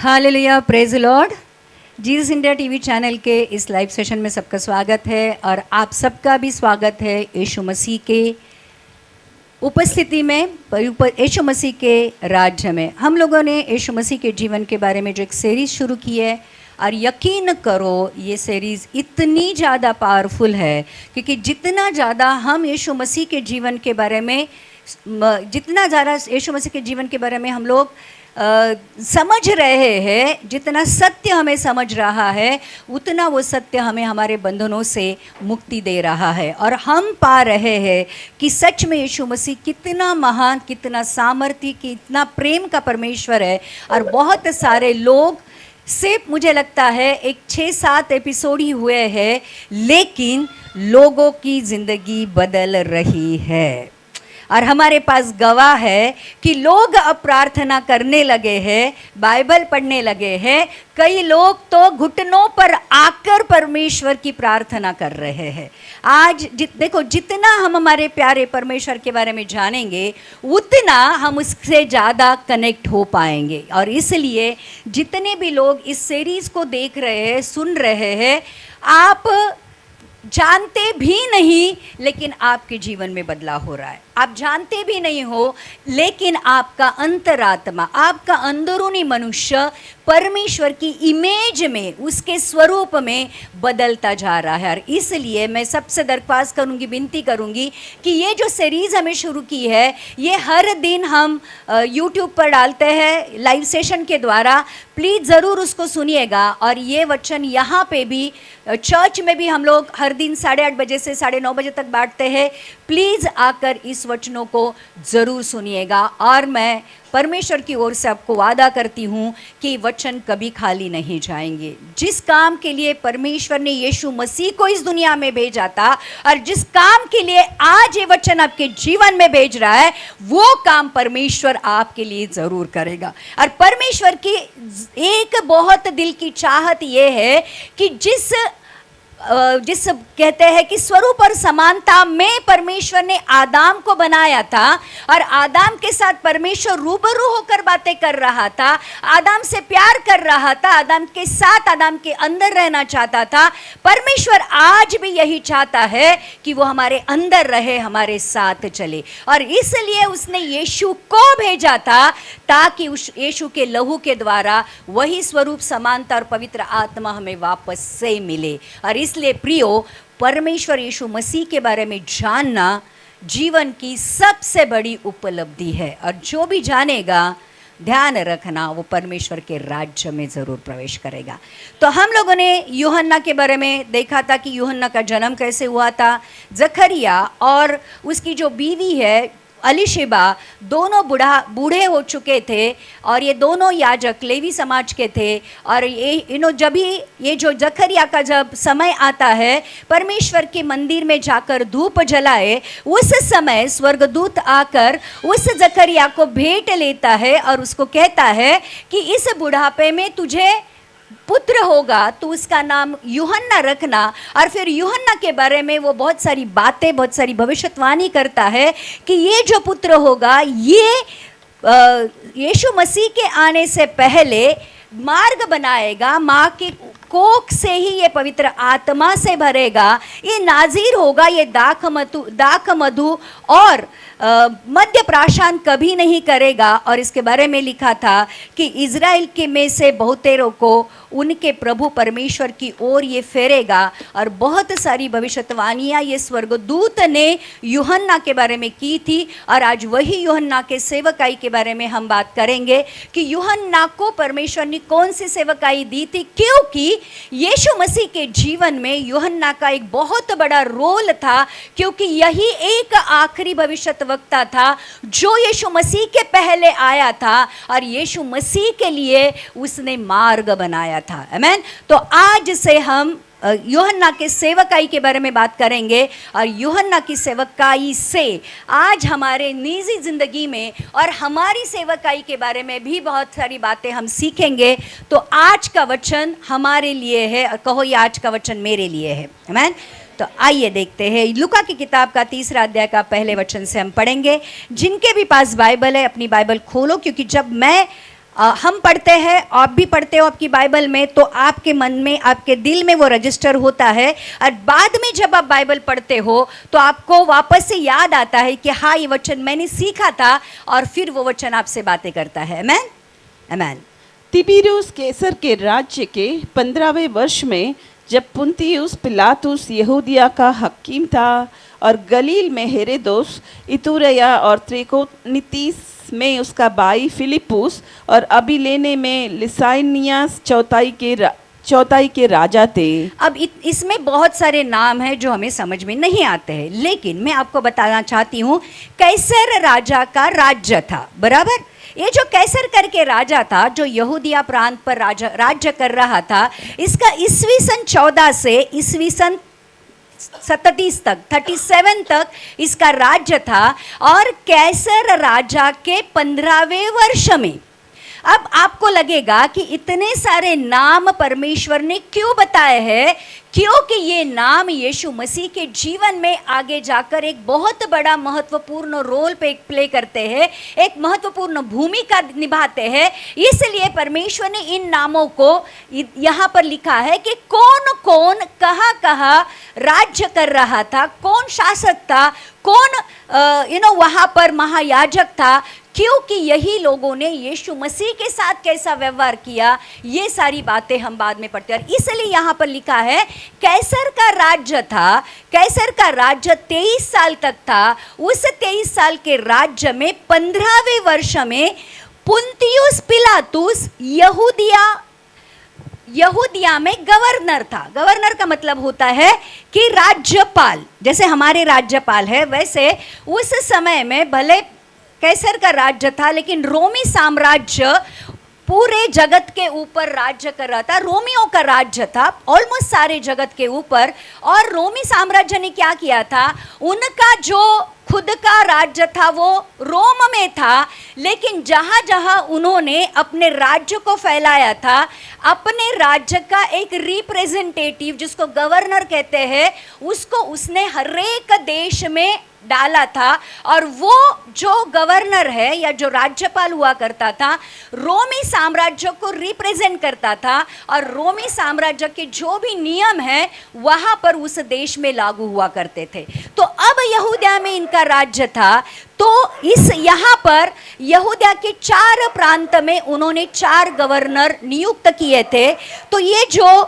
Hallelujah, praise Lord. Jesus India TV channel के इस live session में सबका स्वागत है और आप सबका भी स्वागत है यीशु मसीह के उपस्थिति में, यीशु मसीह के राज्य में। हम लोगों ने यीशु मसीह के जीवन के बारे में जो एक सीरीज़ शुरू की है और यकीन करो ये सीरीज़ इतनी ज़्यादा पावरफुल है क्योंकि जितना ज़्यादा हम यीशु मसीह के जीवन के बारे में जितना ज़्यादा यीशु मसीह के जीवन के बारे में हम लोग समझ रहे हैं, जितना सत्य हमें समझ रहा है उतना वो सत्य हमें हमारे बंधनों से मुक्ति दे रहा है। और हम पा रहे हैं कि सच में यीशु मसीह कितना महान, कितना सामर्थ्य, कितना प्रेम का परमेश्वर है। और बहुत सारे लोग, सिर्फ मुझे लगता है एक 6-7 एपिसोड ही हुए हैं, लेकिन लोगों की ज़िंदगी बदल रही है। और हमारे पास गवाह है कि लोग अब प्रार्थना करने लगे हैं, बाइबल पढ़ने लगे हैं। कई लोग तो घुटनों पर आकर परमेश्वर की प्रार्थना कर रहे हैं। आज देखो, जितना हम हमारे प्यारे परमेश्वर के बारे में जानेंगे उतना हम उससे ज़्यादा कनेक्ट हो पाएंगे। और इसलिए जितने भी लोग इस सीरीज़ को देख रहे हैं, सुन रहे हैं, आप जानते भी नहीं लेकिन आपके जीवन में बदलाव हो रहा है। आप जानते भी नहीं हो लेकिन आपका अंतरात्मा, आपका अंदरूनी मनुष्य परमेश्वर की इमेज में, उसके स्वरूप में बदलता जा रहा है। और इसलिए मैं सबसे दरख्वास्त करूंगी, विनती करूंगी कि ये जो सीरीज़ हमें शुरू की है ये हर दिन हम यूट्यूब पर डालते हैं लाइव सेशन के द्वारा। प्लीज़ ज़रूर उसको सुनिएगा। और ये वचन यहाँ पे भी चर्च में भी हम लोग हर दिन 8:30 बजे से 9:30 बजे तक बांटते हैं। प्लीज़ आकर इस वचनों को ज़रूर सुनिएगा। और मैं परमेश्वर की ओर से आपको वादा करती हूँ कि वचन कभी खाली नहीं जाएंगे। जिस काम के लिए परमेश्वर ने यीशु मसीह को इस दुनिया में भेजा था और जिस काम के लिए आज ये वचन आपके जीवन में भेज रहा है, वो काम परमेश्वर आपके लिए ज़रूर करेगा। और परमेश्वर की एक बहुत दिल की चाहत ये है कि जिस कहते हैं कि स्वरूप और समानता में परमेश्वर ने आदाम को बनाया था और आदाम के साथ परमेश्वर रूबरू होकर बातें कर रहा था, आदाम से प्यार कर रहा था, आदाम के साथ, आदाम के अंदर रहना चाहता था। परमेश्वर आज भी यही चाहता है कि वो हमारे अंदर रहे, हमारे साथ चले। और इसलिए उसने यीशु को भेजा था ताकि उस यीशु के लहू के द्वारा वही स्वरूप, समानता और पवित्र आत्मा हमें वापस से मिले। और इसलिए प्रियो, परमेश्वर यीशु मसीह के बारे में जानना जीवन की सबसे बड़ी उपलब्धि है। और जो भी जानेगा, ध्यान रखना, वो परमेश्वर के राज्य में ज़रूर प्रवेश करेगा। तो हम लोगों ने यूहन्ना के बारे में देखा था कि यूहन्ना का जन्म कैसे हुआ था। जकरिया और उसकी जो बीवी है अलीशिबा, दोनों बूढ़े हो चुके थे और ये दोनों याजक लेवी समाज के थे। और ये जो जकरिया का जब समय आता है परमेश्वर के मंदिर में जाकर धूप जलाए, उस समय स्वर्गदूत आकर उस जकरिया को भेंट लेता है और उसको कहता है कि इस बुढ़ापे में तुझे पुत्र होगा, तो उसका नाम यूहन्ना रखना। और फिर यूहन्ना के बारे में वो बहुत सारी बातें, बहुत सारी भविष्यवाणी करता है कि ये जो पुत्र होगा ये यीशु मसीह के आने से पहले मार्ग बनाएगा, माँ के कोख से ही ये पवित्र आत्मा से भरेगा, ये नाज़ीर होगा, ये दाख मधु और मध्य प्राशन कभी नहीं करेगा। और इसके बारे में लिखा था कि इज़राइल के में से बहुतेरों को उनके प्रभु परमेश्वर की ओर ये फेरेगा। और बहुत सारी भविष्यवाणियाँ ये स्वर्गदूत ने यूहन्ना के बारे में की थी। और आज वही यूहन्ना के सेवकाई के बारे में हम बात करेंगे कि यूहन्ना को परमेश्वर ने कौन सी सेवकाई दी थी, क्योंकि यीशु मसीह के जीवन में यूहन्ना का एक बहुत बड़ा रोल था, क्योंकि यही एक आखिरी भविष्यद्वक्ता था जो यीशु मसीह के पहले आया था और यीशु मसीह के लिए उसने मार्ग बनाया था। आमीन। तो आज से हम यूहन्ना के सेवकाई के बारे में बात करेंगे और यूहन्ना की सेवकाई से आज हमारे निजी ज़िंदगी में और हमारी सेवकाई के बारे में भी बहुत सारी बातें हम सीखेंगे। तो आज का वचन हमारे लिए है, कहो ये आज का वचन मेरे लिए है। आमीन। तो आइए देखते हैं लूका की किताब का 3 अध्याय का पहले वचन से हम पढ़ेंगे। जिनके भी पास बाइबल है अपनी बाइबल खोलो, क्योंकि जब मैं हम पढ़ते हैं, आप भी पढ़ते हो आपकी बाइबल में, तो आपके मन में, आपके दिल में वो रजिस्टर होता है, और बाद में जब आप बाइबल पढ़ते हो तो आपको वापस से याद आता है कि हाँ, ये वचन मैंने सीखा था, और फिर वो वचन आपसे बातें करता है। आमेन, आमेन। तिबिरियुस कैसर के राज्य के 15वें वर्ष में, जब पुन्तियुस पिलातुस यहूदिया का हकीम था और गलील में हेरोदोस, इतुरैया और त्रेकोनीतिस में उसका भाई फिलिपुस और अबिलेने में लिसानियास चौथाई के राजा थे। अब इसमें बहुत सारे नाम हैं जो हमें समझ में नहीं आते हैं, लेकिन मैं आपको बताना चाहती हूँ कैसर राजा का राज्य था, बराबर। ये जो कैसर करके राजा था, जो यहूदिया प्रांत पर राज्य कर रहा था, इसका ईस्वी सन 14 से ईस्वी सन 37 तक 37 तक इसका राज्य था। और कैसर राजा के 15वें वर्ष में, अब आपको लगेगा कि इतने सारे नाम परमेश्वर ने क्यों बताए हैं, क्योंकि ये नाम यीशु मसीह के जीवन में आगे जाकर एक बहुत बड़ा महत्वपूर्ण रोल प्ले करते हैं, एक महत्वपूर्ण भूमिका निभाते हैं। इसलिए परमेश्वर ने इन नामों को यहाँ पर लिखा है कि कौन कौन कहाँ कहाँ राज्य कर रहा था, कौन शासक था, कौन वहाँ पर महायाजक था, क्योंकि यही लोगों ने यीशु मसीह के साथ कैसा व्यवहार किया, ये सारी बातें हम बाद में पढ़ते हैं। इसलिए यहाँ पर लिखा है कैसर का राज्य था, कैसर का राज्य 23 साल तक था। उस 23 साल के राज्य में 15वें वर्ष में पुन्तियुस पिलातुस यहूदिया में गवर्नर था। गवर्नर का मतलब होता है कि राज्यपाल, जैसे हमारे राज्यपाल है, वैसे उस समय में भले कैसर का राज्य था, लेकिन रोमी साम्राज्य पूरे जगत के ऊपर राज्य कर रहा था। रोमियों का राज्य था ऑलमोस्ट सारे जगत के ऊपर। और रोमी साम्राज्य ने क्या किया था, उनका जो खुद का राज्य था वो रोम में था, लेकिन जहाँ जहाँ उन्होंने अपने राज्य को फैलाया था, अपने राज्य का एक रिप्रेजेंटेटिव जिसको गवर्नर कहते हैं, उसको उसने हर एक देश में डाला था। और वो जो गवर्नर है या जो राज्यपाल हुआ करता था, रोमी साम्राज्य को रिप्रेजेंट करता था, और रोमी साम्राज्य के जो भी नियम है वहाँ पर उस देश में लागू हुआ करते थे। तो अब यहूदिया में इनका राज्य था, तो इस यहाँ पर यहूदिया के 4 प्रांत में उन्होंने 4 गवर्नर नियुक्त किए थे। तो ये जो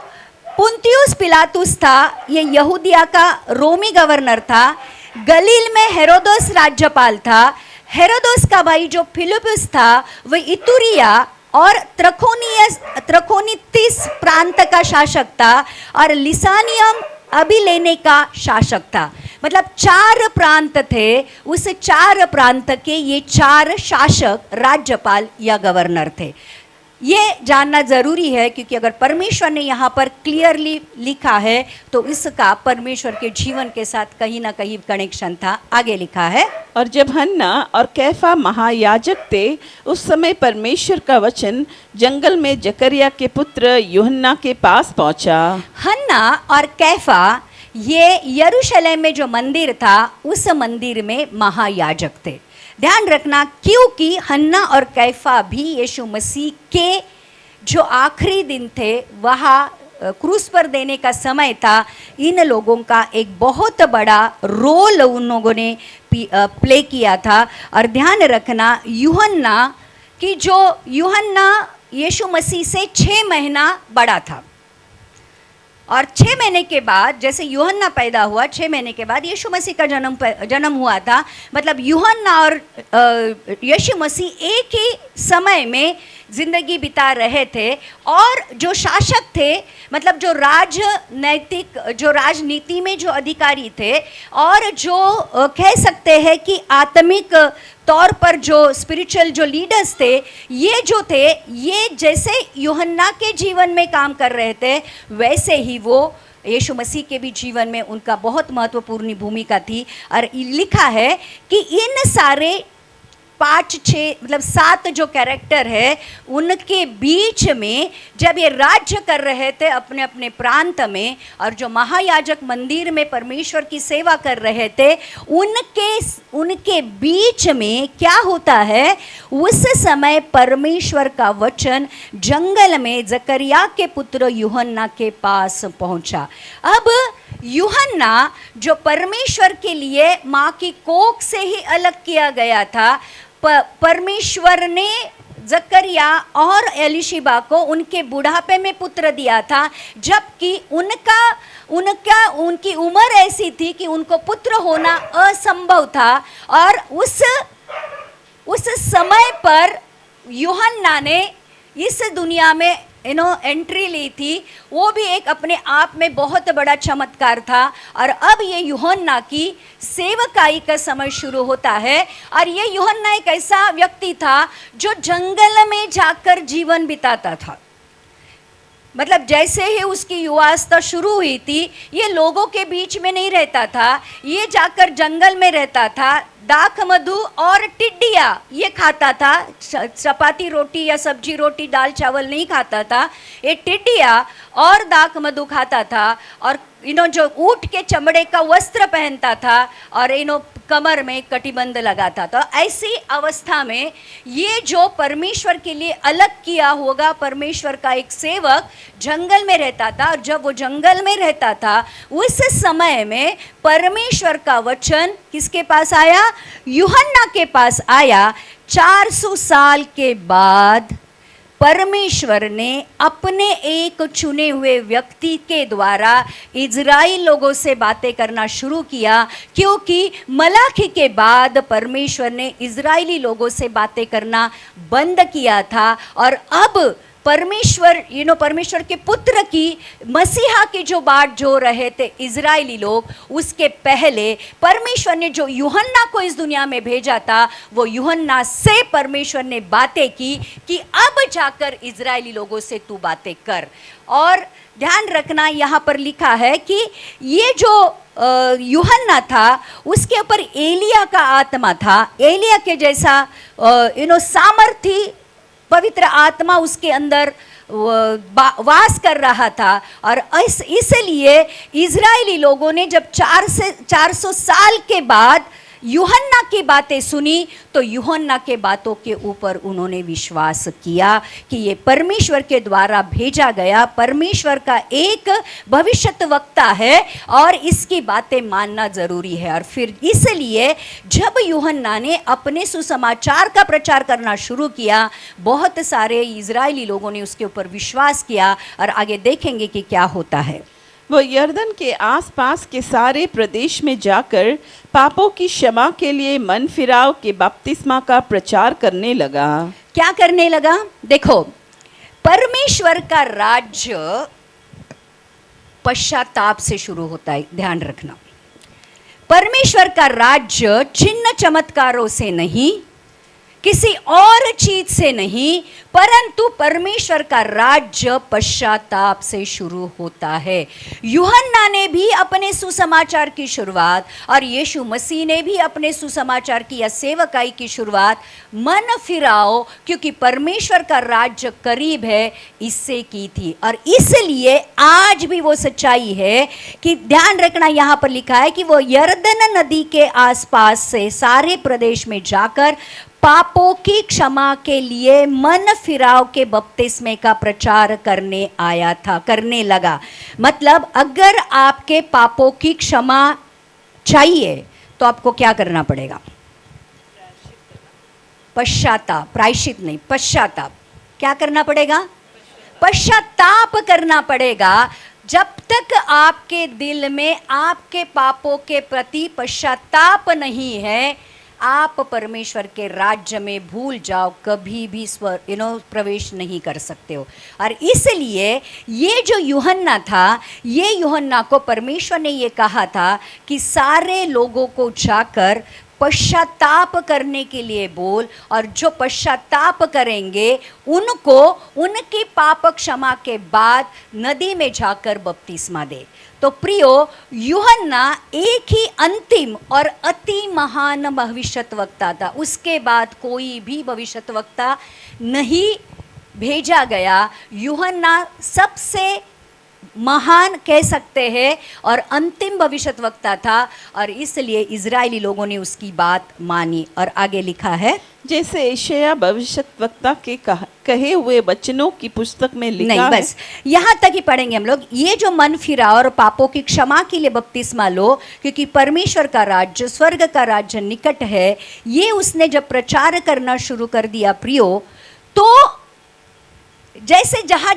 पुन्तियुस पिलातुस था, ये यहूदिया का रोमी गवर्नर था। गलील में हेरोदोस राज्यपाल था। हेरोदोस का भाई जो फिलिपुस था वह इतुरिया और त्रखोनीतिस प्रांत का शासक था, और लिसानियम अबिलेने का शासक था। मतलब 4 प्रांत थे, उस 4 प्रांत के ये 4 शासक, राज्यपाल या गवर्नर थे। ये जानना ज़रूरी है, क्योंकि अगर परमेश्वर ने यहाँ पर क्लियरली लिखा है तो इसका परमेश्वर के जीवन के साथ कहीं ना कहीं कनेक्शन था। आगे लिखा है, और जब हन्ना और कैफा महायाजक थे, उस समय परमेश्वर का वचन जंगल में जकरिया के पुत्र यूहन्ना के पास पहुंचा। हन्ना और कैफा ये यरूशलेम में जो मंदिर था, उस मंदिर में महायाजक थे। ध्यान रखना, क्योंकि हन्ना और कैफा भी यीशु मसीह के जो आखिरी दिन थे, वहाँ क्रूस पर देने का समय था, इन लोगों का एक बहुत बड़ा रोल उन लोगों ने प्ले किया था। और ध्यान रखना, यूहन्ना कि जो यूहन्ना यीशु मसीह से 6 महीना बड़ा था, और 6 महीने के बाद, जैसे यूहन्ना पैदा हुआ, 6 महीने के बाद यीशु मसीह का जन्म हुआ था। मतलब यूहन्ना और यीशु मसीह एक ही समय में जिंदगी बिता रहे थे। और जो शासक थे, मतलब जो राजनीति में जो अधिकारी थे, और जो कह सकते हैं कि आत्मिक तौर पर जो स्पिरिचुअल जो लीडर्स थे, ये जो थे, ये जैसे यूहन्ना के जीवन में काम कर रहे थे, वैसे ही वो यीशु मसीह के भी जीवन में उनका बहुत महत्वपूर्ण भूमिका थी। और लिखा है कि इन सारे 5-6 मतलब 7 जो कैरेक्टर है उनके बीच में जब ये राज्य कर रहे थे अपने अपने प्रांत में, और जो महायाजक मंदिर में परमेश्वर की सेवा कर रहे थे उनके बीच में क्या होता है, उस समय परमेश्वर का वचन जंगल में जकरिया के पुत्र यूहन्ना के पास पहुंचा। अब यूहन्ना जो परमेश्वर के लिए माँ की कोख से ही अलग किया गया था, परमेश्वर ने जकरिया और एलिशिबा को उनके बुढ़ापे में पुत्र दिया था, जबकि उनकी उम्र ऐसी थी कि उनको पुत्र होना असंभव था। और उस समय पर यूहन्ना ने इस दुनिया में एंट्री ली थी, वो भी एक अपने आप में बहुत बड़ा चमत्कार था। और अब ये यूहन्ना की सेवकाई का समय शुरू होता है। और ये यूहन्ना एक ऐसा व्यक्ति था जो जंगल में जाकर जीवन बिताता था। मतलब जैसे ही उसकी युवावस्था शुरू हुई थी, ये लोगों के बीच में नहीं रहता था, ये जाकर जंगल में रहता था। दाख मधु और टिड्डिया ये खाता था, चपाती रोटी या सब्जी रोटी दाल चावल नहीं खाता था, ये टिड्डिया और दाख मधु खाता था। और जो ऊँट के चमड़े का वस्त्र पहनता था और कमर में कटिबंध लगाता था। तो ऐसी अवस्था में ये जो परमेश्वर के लिए अलग किया होगा परमेश्वर का एक सेवक जंगल में रहता था। और जब वो जंगल में रहता था उस समय में परमेश्वर का वचन किसके पास आया, यूहन्ना के पास आया। 400 साल के बाद परमेश्वर ने अपने एक चुने हुए व्यक्ति के द्वारा इजराइल लोगों से बातें करना शुरू किया, क्योंकि मलाखी के बाद परमेश्वर ने इजरायली लोगों से बातें करना बंद किया था। और अब परमेश्वर के पुत्र की मसीहा की जो बाट जो रहे थे इजरायली लोग, उसके पहले परमेश्वर ने जो यूहन्ना को इस दुनिया में भेजा था, वो यूहन्ना से परमेश्वर ने बातें की कि अब जाकर इजरायली लोगों से तू बातें कर। और ध्यान रखना यहाँ पर लिखा है कि ये जो यूहन्ना था उसके ऊपर एलिया का आत्मा था, एलिया के जैसा सामर्थी पवित्र आत्मा उसके अंदर वास कर रहा था। और इसलिए इजरायली लोगों ने जब 400 साल के बाद यूहन्ना की बातें सुनी तो यूहन्ना के बातों के ऊपर उन्होंने विश्वास किया कि ये परमेश्वर के द्वारा भेजा गया परमेश्वर का एक भविष्यद्वक्ता है और इसकी बातें मानना ज़रूरी है। और फिर इसलिए जब यूहन्ना ने अपने सुसमाचार का प्रचार करना शुरू किया, बहुत सारे इजरायली लोगों ने उसके ऊपर विश्वास किया। और आगे देखेंगे कि क्या होता है। वो यर्दन के आसपास के सारे प्रदेश में जाकर पापों की क्षमा के लिए मन फिराव के बपतिस्मा का प्रचार करने लगा। क्या करने लगा? देखो, परमेश्वर का राज्य पश्चाताप से शुरू होता है, ध्यान रखना। परमेश्वर का राज्य चिन्ह चमत्कारों से नहीं, किसी और चीज से नहीं, परंतु परमेश्वर का राज्य पश्चाताप से शुरू होता है। यूहन्ना ने भी अपने सुसमाचार की शुरुआत और यीशु मसीह ने भी अपने सुसमाचार की या सेवकाई की शुरुआत मन फिराओ क्योंकि परमेश्वर का राज्य करीब है इससे की थी। और इसलिए आज भी वो सच्चाई है कि ध्यान रखना, यहाँ पर लिखा है कि वो यरदन नदी के आसपास से सारे प्रदेश में जाकर पापों की क्षमा के लिए मन फिराव के बपतिस्मे का प्रचार करने लगा। मतलब अगर आपके पापों की क्षमा चाहिए तो आपको क्या करना पड़ेगा? पश्चाताप, प्रायश्चित नहीं, पश्चाताप। क्या करना पड़ेगा? पश्चाताप करना पड़ेगा। जब तक आपके दिल में आपके पापों के प्रति पश्चाताप नहीं है, आप परमेश्वर के राज्य में भूल जाओ, कभी भी प्रवेश नहीं कर सकते हो। और इसलिए ये जो यूहन्ना था, ये यूहन्ना को परमेश्वर ने ये कहा था कि सारे लोगों को जाकर पश्चाताप करने के लिए बोल, और जो पश्चाताप करेंगे उनको उनकी पाप क्षमा के बाद नदी में जाकर बपतिस्मा दे। तो प्रियो, यूहन्ना एक ही अंतिम और अति महान भविष्यद्वक्ता था, उसके बाद कोई भी भविष्यद्वक्ता नहीं भेजा गया। यूहन्ना सबसे महान कह सकते हैं और अंतिम भविष्यद्वक्ता था, और इसलिए इजरायली लोगों ने उसकी बात मानी। और आगे लिखा है, जैसे यशायाह भविष्यद्वक्ता के कहे हुए वचनों की पुस्तक में लिखा नहीं, बस यहाँ तक ही पढ़ेंगे हम लोग। ये जो मन फिरा और पापों की क्षमा के लिए बपतिस्मा लो, क्योंकि परमेश्वर का राज्य, स्वर्ग का राज्य निकट है, ये उसने जब प्रचार करना शुरू कर दिया प्रियो, तो जैसे जहाँ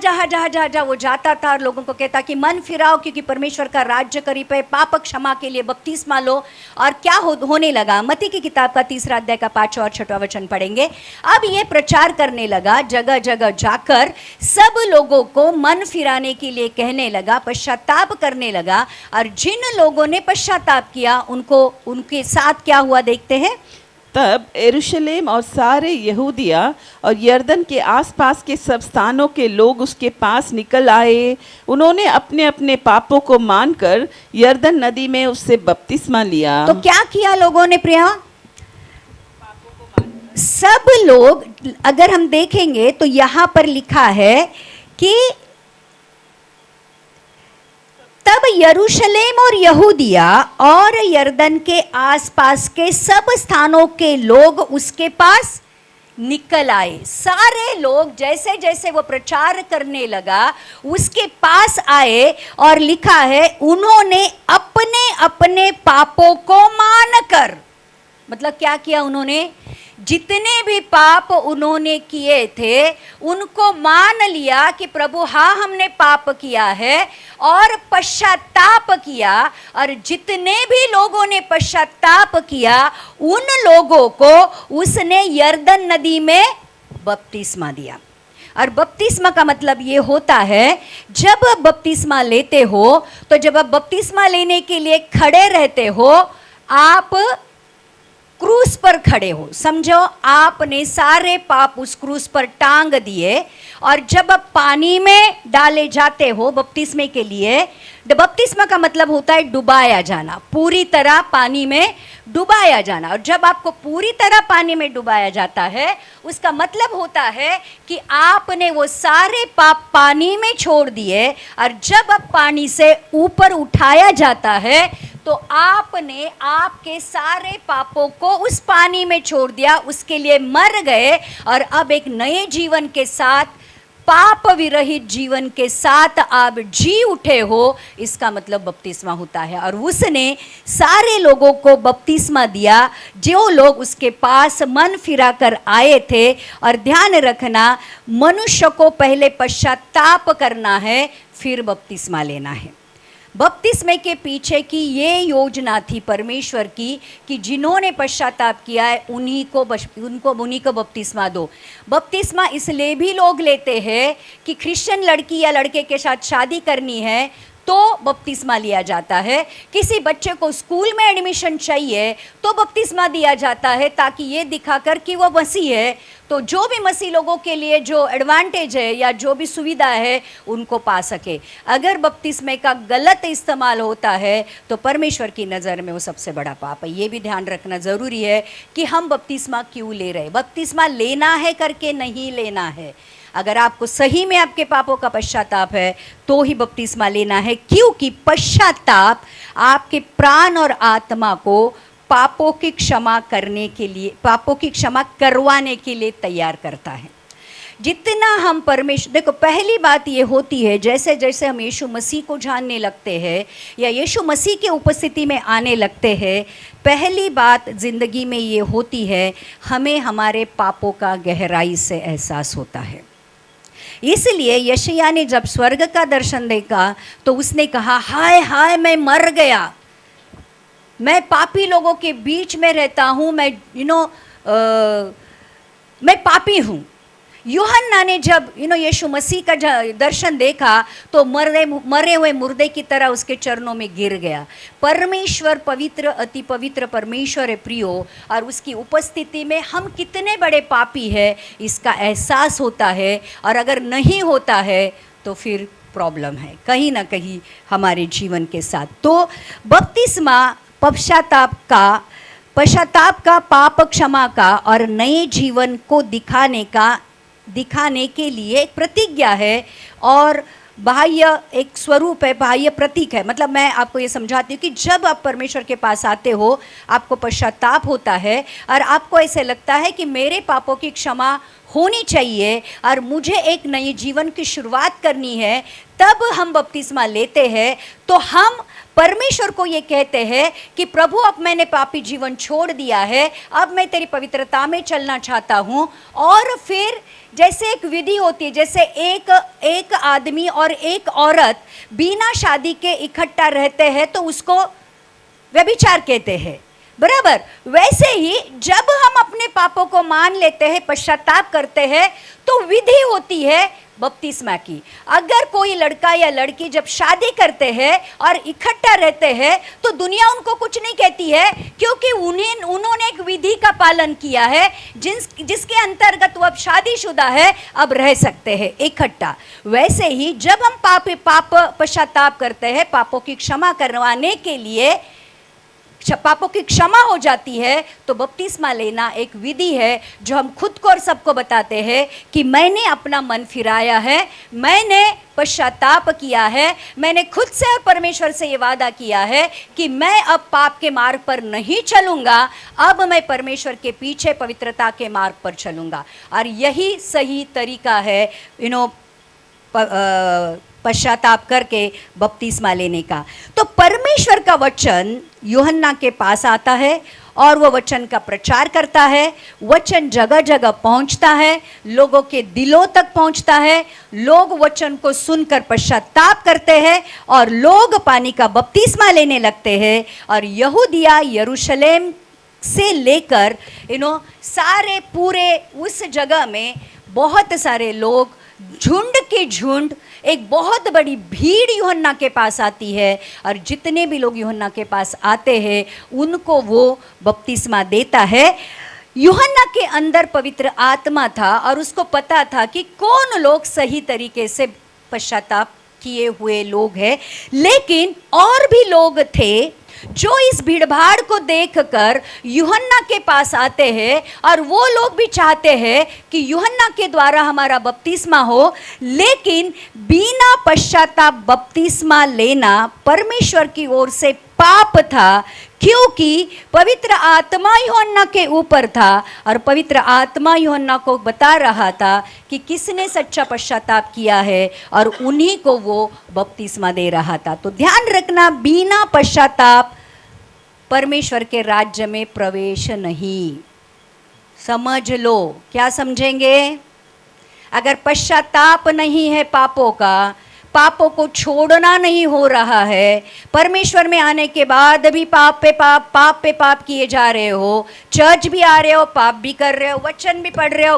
वो जाता था और लोगों को कहता कि मन फिराओ क्योंकि परमेश्वर का राज्य करीब है, पाप क्षमा के लिए बपतिस्मा लो। और क्या होने लगा, मत्ती की किताब का 3 अध्याय का 5 और 6 वचन पढ़ेंगे। अब ये प्रचार करने लगा, जगह जगह जाकर सब लोगों को मन फिराने के लिए कहने लगा, पश्चाताप करने लगा। और जिन लोगों ने पश्चाताप किया उनको, उनके साथ क्या हुआ देखते हैं। तब यरूशलेम और सारे यहूदिया और यरदन के आसपास के सब स्थानों के लोग उसके पास निकल आए। उन्होंने अपने अपने पापों को मानकर यरदन नदी में उससे बपतिस्मा लिया। तो क्या किया लोगों ने प्रिया? सब लोग, अगर हम देखेंगे तो यहाँ पर लिखा है कि तब यरूशलेम और यहूदिया और यरदन के आसपास के सब स्थानों के लोग उसके पास निकल आए। सारे लोग जैसे जैसे वो प्रचार करने लगा उसके पास आए, और लिखा है उन्होंने अपने अपने पापों को मानकर, मतलब क्या किया उन्होंने, जितने भी पाप उन्होंने किए थे उनको मान लिया कि प्रभु हाँ हमने पाप किया है, और पश्चाताप किया। और जितने भी लोगों ने पश्चाताप किया उन लोगों को उसने यरदन नदी में बपतिस्मा दिया। और बपतिस्मा का मतलब ये होता है, जब आप बपतिस्मा लेते हो तो जब आप बपतिस्मा लेने के लिए खड़े रहते हो, आप क्रूस पर खड़े हो, समझो आपने सारे पाप उस क्रूस पर टांग दिए। और जब आप पानी में डाले जाते हो बपतिस्मे के लिए, बपतिस्मा का मतलब होता है डुबाया जाना, पूरी तरह पानी में डुबाया जाना। और जब आपको पूरी तरह पानी में डुबाया जाता है उसका मतलब होता है कि आपने वो सारे पाप पानी में छोड़ दिए, और जब आप पानी से ऊपर उठाया जाता है तो आपने आपके सारे पापों को उस पानी में छोड़ दिया, उसके लिए मर गए, और अब एक नए जीवन के साथ, पाप विरहित जीवन के साथ आप जी उठे हो। इसका मतलब बपतिस्मा होता है। और उसने सारे लोगों को बपतिस्मा दिया जो लोग उसके पास मन फिरा कर आए थे। और ध्यान रखना, मनुष्य को पहले पश्चाताप करना है, फिर बपतिस्मा लेना है। बपतिस्मे के पीछे की ये योजना थी परमेश्वर की कि जिन्होंने पश्चाताप किया है उन्हीं को बपतिस्मा दो। बपतिस्मा इसलिए भी लोग लेते हैं कि क्रिश्चियन लड़की या लड़के के साथ शादी करनी है तो बपतिस्मा लिया जाता है। किसी बच्चे को स्कूल में एडमिशन चाहिए तो बपतिस्मा दिया जाता है, ताकि ये दिखाकर कि वो मसीह है। तो जो भी मसीह लोगों के लिए जो एडवांटेज है या जो भी सुविधा है उनको पा सके। अगर बपतिस्मे का गलत इस्तेमाल होता है तो परमेश्वर की नज़र में वो सबसे बड़ा पाप है। ये भी ध्यान रखना ज़रूरी है कि हम बपतिस्मा क्यों ले रहे हैं। बपतिस्मा लेना है करके नहीं लेना है। अगर आपको सही में आपके पापों का पश्चाताप है तो ही बपतिस्मा लेना है, क्योंकि पश्चाताप आपके प्राण और आत्मा को पापों की क्षमा करने के लिए, पापों की क्षमा करवाने के लिए तैयार करता है। जितना हम परमेश्वर, देखो पहली बात ये होती है, जैसे जैसे हम यीशु मसीह को जानने लगते हैं या यीशु मसीह के उपस्थिति में आने लगते हैं, पहली बात ज़िंदगी में ये होती है, हमें हमारे पापों का गहराई से एहसास होता है। इसलिए यशायाह ने जब स्वर्ग का दर्शन देखा तो उसने कहा, हाय हाय मैं मर गया, मैं पापी लोगों के बीच में रहता हूँ, मैं मैं पापी हूँ। यूहन्ना ने जब यीशु मसीह का दर्शन देखा तो मरे हुए मुर्दे की तरह उसके चरणों में गिर गया। परमेश्वर पवित्र, अति पवित्र परमेश्वर है प्रियो, और उसकी उपस्थिति में हम कितने बड़े पापी हैं इसका एहसास होता है, और अगर नहीं होता है तो फिर प्रॉब्लम है कहीं ना कहीं हमारे जीवन के साथ। तो बपतिस्मा पश्चाताप का, पाप क्षमा का और नए जीवन को दिखाने के लिए एक प्रतिज्ञा है और बाह्य एक स्वरूप है, बाह्य प्रतीक है। मतलब मैं आपको ये समझाती हूँ कि जब आप परमेश्वर के पास आते हो, आपको पश्चाताप होता है और आपको ऐसे लगता है कि मेरे पापों की क्षमा होनी चाहिए और मुझे एक नए जीवन की शुरुआत करनी है, तब हम बपतिस्मा लेते हैं। तो हम परमेश्वर को ये कहते हैं कि प्रभु अब मैंने पापी जीवन छोड़ दिया है, अब मैं तेरी पवित्रता में चलना चाहता हूँ। और फिर जैसे एक विधि होती है, जैसे एक आदमी और एक औरत बिना शादी के इकट्ठा रहते हैं तो उसको व्यभिचार कहते हैं, बराबर। वैसे ही जब हम अपने पापों को मान लेते हैं, पश्चाताप करते हैं, तो विधि होती है बपतिस्मा की। अगर कोई लड़का या लड़की जब शादी करते हैं और इकट्ठा रहते हैं तो दुनिया उनको कुछ नहीं कहती है, क्योंकि उन्होंने एक विधि का पालन किया है जिसके अंतर्गत वो अब शादीशुदा है, अब रह सकते हैं इकट्ठा। वैसे ही जब हम पाप पश्चाताप करते हैं, पापों की क्षमा करवाने के लिए, पापों की क्षमा हो जाती है, तो बपतिस्मा लेना एक विधि है जो हम खुद को और सबको बताते हैं कि मैंने अपना मन फिराया है, मैंने पश्चाताप किया है, मैंने खुद से और परमेश्वर से ये वादा किया है कि मैं अब पाप के मार्ग पर नहीं चलूँगा, अब मैं परमेश्वर के पीछे पवित्रता के मार्ग पर चलूँगा। और यही सही तरीका है पश्चाताप करके बपतिस्मा लेने का। तो परमेश्वर का वचन यूहन्ना के पास आता है और वो वचन का प्रचार करता है। वचन जगह जगह पहुंचता है, लोगों के दिलों तक पहुंचता है, लोग वचन को सुनकर पश्चाताप करते हैं और लोग पानी का बपतिस्मा लेने लगते हैं। और यहूदिया, यरूशलेम से लेकर सारे पूरे उस जगह में बहुत सारे लोग, झुंड के झुंड, एक बहुत बड़ी भीड़ यूहन्ना के पास आती है और जितने भी लोग यूहन्ना के पास आते हैं उनको वो बपतिस्मा देता है। यूहन्ना के अंदर पवित्र आत्मा था और उसको पता था कि कौन लोग सही तरीके से पश्चाताप किए हुए लोग हैं, लेकिन और भी लोग थे जो इस भीड़भाड़ को देखकर यूहन्ना के पास आते हैं और वो लोग भी चाहते हैं कि यूहन्ना के द्वारा हमारा बपतिस्मा हो, लेकिन बिना पश्चाताप बपतिस्मा लेना परमेश्वर की ओर से पाप था, क्योंकि पवित्र आत्मा यूहन्ना के ऊपर था और पवित्र आत्मा यूहन्ना को बता रहा था कि किसने सच्चा पश्चाताप किया है और उन्हीं को वो बपतिस्मा दे रहा था। तो ध्यान रखना, बिना पश्चाताप परमेश्वर के राज्य में प्रवेश नहीं। समझ लो, क्या समझेंगे? अगर पश्चाताप नहीं है पापों का, पापों को छोड़ना नहीं हो रहा है, परमेश्वर में आने के बाद भी पाप पे पाप किए जा रहे हो, चर्च भी आ रहे हो, पाप भी कर रहे हो, वचन भी पढ़ रहे हो,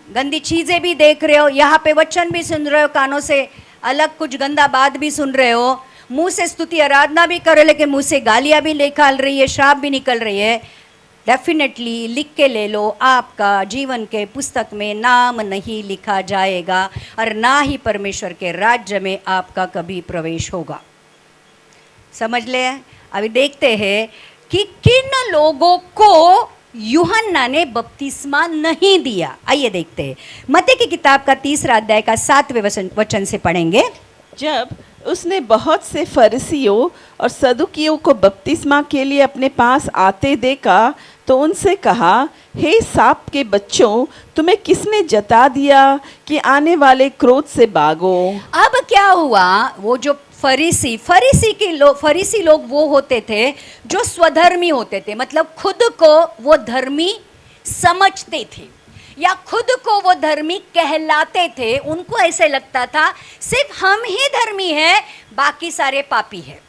गंदी चीज़ें भी देख रहे हो, यहाँ पे वचन भी सुन रहे हो, कानों से अलग कुछ गंदा बात भी सुन रहे हो, मुंह से स्तुति आराधना भी कर रहे हो, लेकिन मुंह से गालियाँ भी निकल रही है, श्राप भी निकल रही है, डेफिनेटली लिख के ले लो, आपका जीवन के पुस्तक में नाम नहीं लिखा जाएगा और ना ही परमेश्वर के राज्य में आपका कभी प्रवेश होगा। समझ ले। अभी देखते हैं कि किन लोगों को यूहन्ना ने बपतिस्मा नहीं दिया। आइए देखते हैं, मत्ती की किताब का 3 अध्याय का 7वें वचन से पढ़ेंगे। जब उसने बहुत से फरीसियों और सदुकियों को बपतिस्मा के लिए अपने पास आते देखा तो उनसे कहा, हे साप के बच्चों, तुम्हें किसने जता दिया कि आने वाले क्रोध से भागो। अब क्या हुआ, वो जो फरीसी लोग वो होते थे जो स्वधर्मी होते थे, मतलब खुद को वो धर्मी समझते थे या खुद को वो धर्मी कहलाते थे। उनको ऐसे लगता था सिर्फ हम ही धर्मी हैं, बाकी सारे पापी हैं।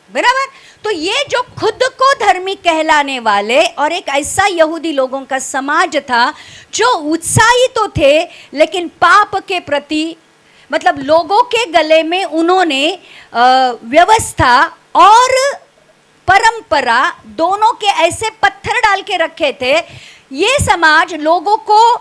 बराबर। तो ये जो खुद को धर्मी कहलाने वाले और एक ऐसा यहूदी लोगों का समाज था जो उत्साही तो थे लेकिन पाप के प्रति, मतलब लोगों के गले में उन्होंने व्यवस्था और परंपरा दोनों के ऐसे पत्थर डाल के रखे थे। ये समाज लोगों को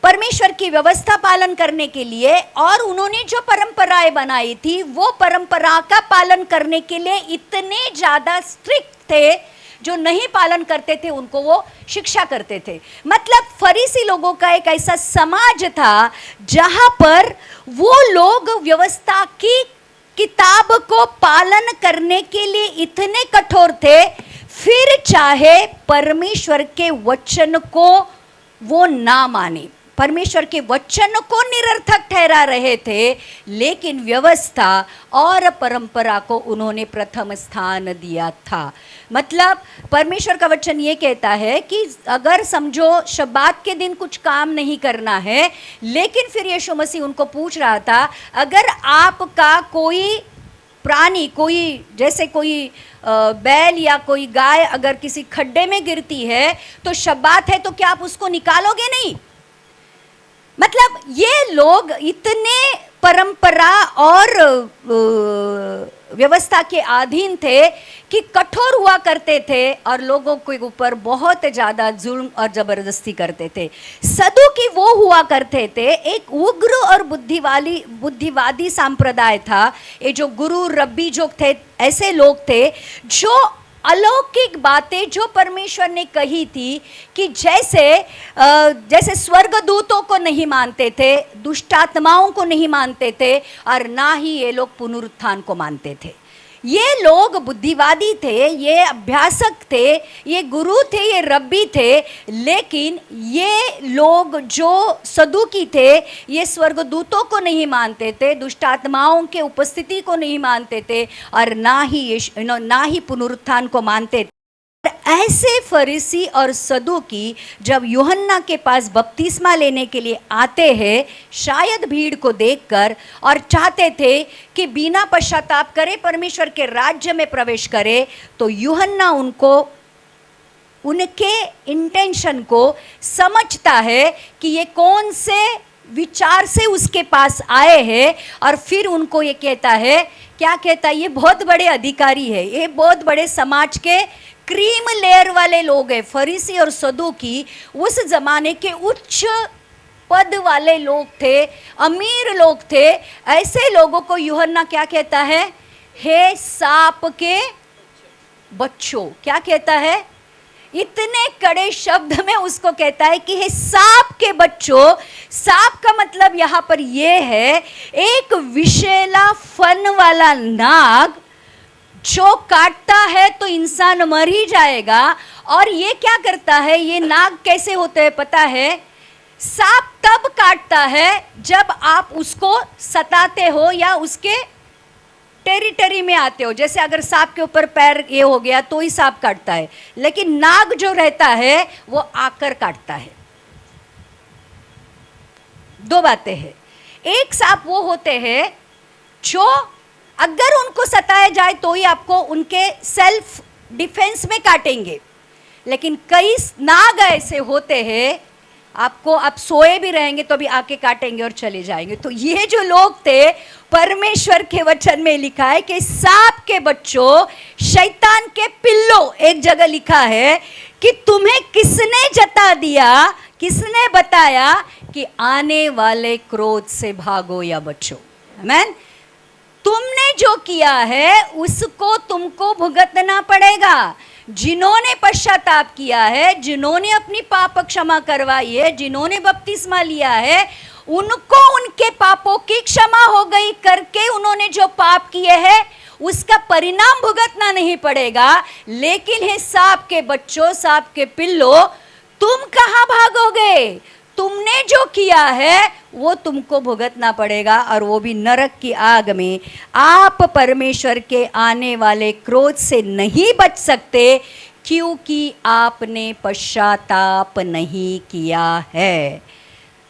परमेश्वर की व्यवस्था पालन करने के लिए और उन्होंने जो परंपराएं बनाई थी वो परंपरा का पालन करने के लिए इतने ज़्यादा स्ट्रिक्ट थे, जो नहीं पालन करते थे उनको वो शिक्षा करते थे। मतलब फरीसी लोगों का एक ऐसा समाज था जहाँ पर वो लोग व्यवस्था की किताब को पालन करने के लिए इतने कठोर थे, फिर चाहे परमेश्वर के वचन को वो ना माने, परमेश्वर के वचन को निरर्थक ठहरा रहे थे, लेकिन व्यवस्था और परंपरा को उन्होंने प्रथम स्थान दिया था। मतलब परमेश्वर का वचन ये कहता है कि अगर समझो शब्बात के दिन कुछ काम नहीं करना है, लेकिन फिर यीशु मसीह उनको पूछ रहा था, अगर आपका कोई प्राणी, कोई जैसे कोई बैल या कोई गाय अगर किसी खड्डे में गिरती है तो शब्बात है तो क्या आप उसको निकालोगे? नहीं। मतलब ये लोग इतने परंपरा और व्यवस्था के अधीन थे कि कठोर हुआ करते थे और लोगों के ऊपर बहुत ज़्यादा जुल्म और ज़बरदस्ती करते थे। सदूकी वो हुआ करते थे, एक उग्र और बुद्धिवादी संप्रदाय था। ये जो गुरु रब्बी जो थे, ऐसे लोग थे जो अलौकिक बातें जो परमेश्वर ने कही थी कि जैसे स्वर्गदूतों को नहीं मानते थे, दुष्टात्माओं को नहीं मानते थे और ना ही ये लोग पुनरुत्थान को मानते थे। ये लोग बुद्धिवादी थे, ये अभ्यासक थे, ये गुरु थे, ये रब्बी थे, लेकिन ये लोग जो सदूकी थे ये स्वर्गदूतों को नहीं मानते थे, दुष्टात्माओं के उपस्थिति को नहीं मानते थे और ना ही पुनरुत्थान को मानते थे। ऐसे फरीसी और सदूकी जब यूहन्ना के पास बपतिस्मा लेने के लिए आते हैं, शायद भीड़ को देखकर, और चाहते थे कि बिना पश्चाताप करे परमेश्वर के राज्य में प्रवेश करे, तो यूहन्ना उनके इंटेंशन को समझता है कि ये कौन से विचार से उसके पास आए हैं, और फिर उनको ये कहता है, क्या कहता है, ये बहुत बड़े अधिकारी है, ये बहुत बड़े समाज के क्रीम लेयर वाले लोग हैं। फरीसी और सदूकी उस जमाने के उच्च पद वाले लोग थे, अमीर लोग थे। ऐसे लोगों को यूहन्ना क्या कहता है? हे सांप के बच्चों। क्या कहता है? इतने कड़े शब्द में उसको कहता है कि हे सांप के बच्चों। सांप का मतलब यहाँ पर ये है, एक विषैला फन वाला नाग जो काटता है तो इंसान मर ही जाएगा। और ये क्या करता है, ये नाग कैसे होते हैं पता है? सांप तब काटता है जब आप उसको सताते हो या उसके टेरिटरी में आते हो। जैसे अगर सांप के ऊपर पैर ये हो गया तो ही सांप काटता है, लेकिन नाग जो रहता है वो आकर काटता है। दो बातें हैं। एक सांप वो होते हैं जो अगर उनको सताया जाए तो ही आपको उनके सेल्फ डिफेंस में काटेंगे, लेकिन कई नाग ऐसे होते हैं आपको, आप सोए भी रहेंगे तो भी आके काटेंगे और चले जाएंगे। तो ये जो लोग थे, परमेश्वर के वचन में लिखा है कि सांप के बच्चों, शैतान के पिल्लो, एक जगह लिखा है कि तुम्हें किसने जता दिया, किसने बताया कि आने वाले क्रोध से भागो या बचो। आमीन। तुमने जो किया है उसको तुमको भुगतना पड़ेगा। जिन्होंने पश्चाताप किया है, जिन्होंने अपनी पाप क्षमा करवाई है, जिन्होंने बपतिस्मा लिया है, उनको उनके पापों की क्षमा हो गई करके उन्होंने जो पाप किए हैं उसका परिणाम भुगतना नहीं पड़ेगा। लेकिन हे सांप के बच्चों, सांप के पिल्लो, तुम कहाँ भागोगे? तुमने जो किया है वो तुमको भुगतना पड़ेगा, और वो भी नरक की आग में। आप परमेश्वर के आने वाले क्रोध से नहीं बच सकते क्योंकि आपने पश्चाताप नहीं किया है।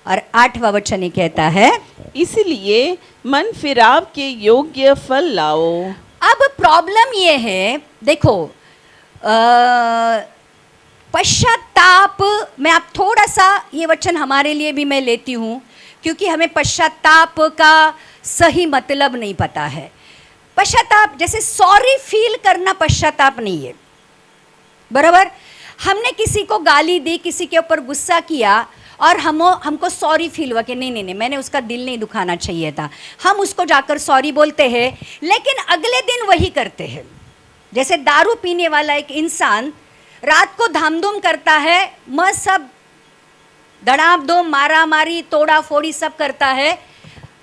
और 8वां वचन ये कहता है, इसलिए मन फिराव के योग्य फल लाओ। अब प्रॉब्लम ये है, देखो पश्चाताप में आप थोड़ा सा, ये वचन हमारे लिए भी मैं लेती हूँ क्योंकि हमें पश्चाताप का सही मतलब नहीं पता है। पश्चाताप जैसे सॉरी फील करना पश्चाताप नहीं है, बराबर। हमने किसी को गाली दी, किसी के ऊपर गुस्सा किया और हमको सॉरी फील हुआ कि नहीं मैंने उसका दिल नहीं दुखाना चाहिए था, हम उसको जाकर सॉरी बोलते हैं, लेकिन अगले दिन वही करते हैं। जैसे दारू पीने वाला एक इंसान रात को धामधूम करता है, मस्त सब धड़ाम मारा मारी तोड़ा फोड़ी सब करता है,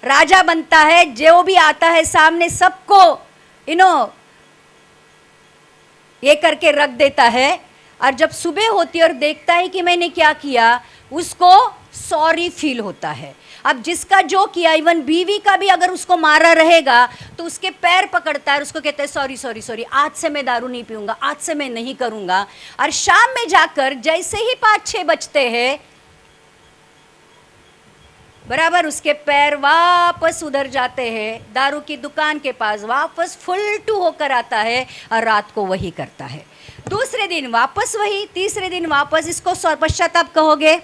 राजा बनता है, जो भी आता है सामने सबको ये करके रख देता है, और जब सुबह होती है और देखता है कि मैंने क्या किया, उसको सॉरी फील होता है। अब जिसका जो किया, इवन बीवी का भी अगर उसको मारा रहेगा तो उसके पैर पकड़ता है, उसको कहता है सॉरी सॉरी सॉरी, आज से मैं दारू नहीं पीऊंगा, आज से मैं नहीं करूंगा। और शाम में जाकर जैसे ही 5-6 बजते हैं, बराबर उसके पैर वापस उधर जाते हैं, दारू की दुकान के पास वापस फुल टू होकर आता है और रात को वही करता है। दूसरे दिन वापस वही, तीसरे दिन वापस। इसको पश्चाताप कहोगे?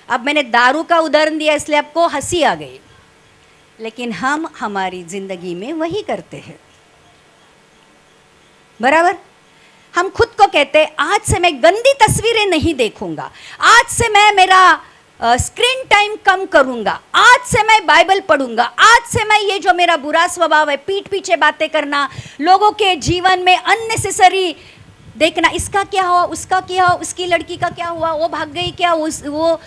अब मैंने दारू का उदाहरण दिया इसलिए आपको हंसी आ गई, लेकिन हम हमारी जिंदगी में वही करते हैं, बराबर। हम खुद को कहते हैं आज से मैं गंदी तस्वीरें नहीं देखूंगा, आज से मैं मेरा स्क्रीन टाइम कम करूंगा, आज से मैं बाइबल पढ़ूंगा, आज से मैं ये जो मेरा बुरा स्वभाव है, पीठ पीछे बातें करना, लोगों के जीवन में अननेसेसरी देखना, इसका क्या हुआ, उसका क्या हुआ, उसकी लड़की का क्या हुआ, वो भाग गई क्या, वो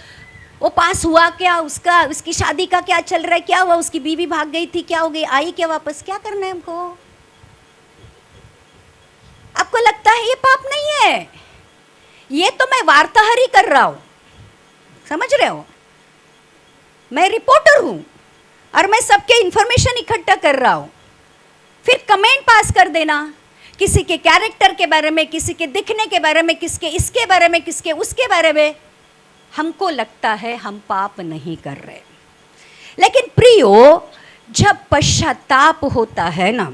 पास हुआ क्या, उसकी शादी का क्या चल रहा है, क्या हुआ, उसकी बीवी भाग गई थी, क्या हो गई, आई क्या वापस, क्या करना है हमको? आपको लगता है ये पाप नहीं है? ये तो मैं वार्ताहरी कर रहा हूं, समझ रहे हो? मैं रिपोर्टर हूं और मैं सबके इंफॉर्मेशन इकट्ठा कर रहा हूं। फिर कमेंट पास कर देना किसी के कैरेक्टर के बारे में, किसी के दिखने के बारे में, किसके इसके बारे में, किसके उसके बारे में, हमको लगता है हम पाप नहीं कर रहे। लेकिन प्रियो, जब पश्चाताप होता है ना,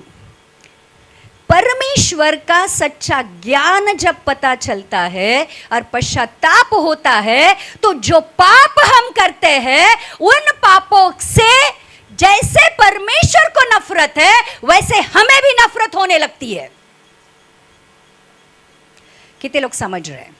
परमेश्वर का सच्चा ज्ञान जब पता चलता है और पश्चाताप होता है, तो जो पाप हम करते हैं उन पापों से जैसे परमेश्वर को नफरत है वैसे हमें भी नफरत होने लगती है। कितने लोग समझ रहे हैं?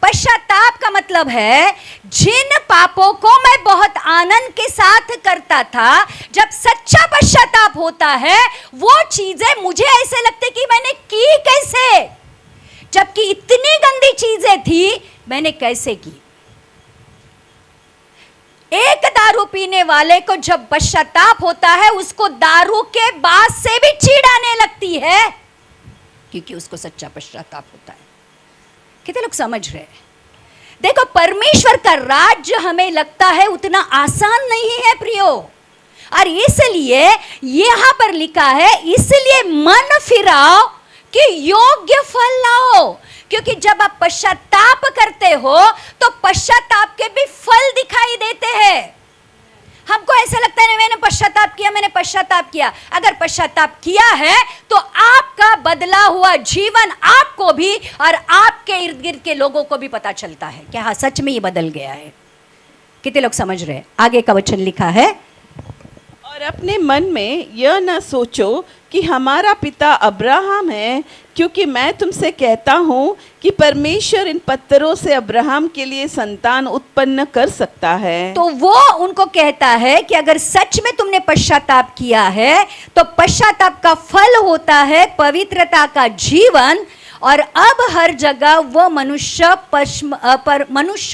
पश्चाताप का मतलब है जिन पापों को मैं बहुत आनंद के साथ करता था, जब सच्चा पश्चाताप होता है वो चीजें मुझे ऐसे लगते कि मैंने की कैसे, जबकि इतनी गंदी चीजें थी, मैंने कैसे की। एक दारू पीने वाले को जब पश्चाताप होता है, उसको दारू के बाद से भी चीड़ आने लगती है, क्योंकि उसको सच्चा पश्चाताप होता है। कितने लोग समझ रहे हैं? देखो, परमेश्वर का राज्य हमें लगता है उतना आसान नहीं है प्रियो, और इसलिए यहां पर लिखा है, इसलिए मन फिराओ कि योग्य फल लाओ। क्योंकि जब आप पश्चाताप करते हो तो पश्चाताप के भी फल दिखाई देते हैं। हमको ऐसा लगता है मैंने पश्चाताप किया, मैंने पश्चाताप किया। अगर पश्चाताप किया है तो आपका बदला हुआ जीवन आपको भी और आपके इर्द गिर्द के लोगों को भी पता चलता है कि हाँ, सच में ये बदल गया है। कितने लोग समझ रहे हैं? आगे का वचन लिखा है, और अपने मन में यह न सोचो कि हमारा पिता अब्राहम है, क्योंकि मैं तुमसे कहता हूँ कि परमेश्वर इन पत्थरों से अब्राहम के लिए संतान उत्पन्न कर सकता है। तो वो उनको कहता है कि अगर सच में तुमने पश्चाताप किया है तो पश्चाताप का फल होता है पवित्रता का जीवन, और अब हर जगह वो मनुष्य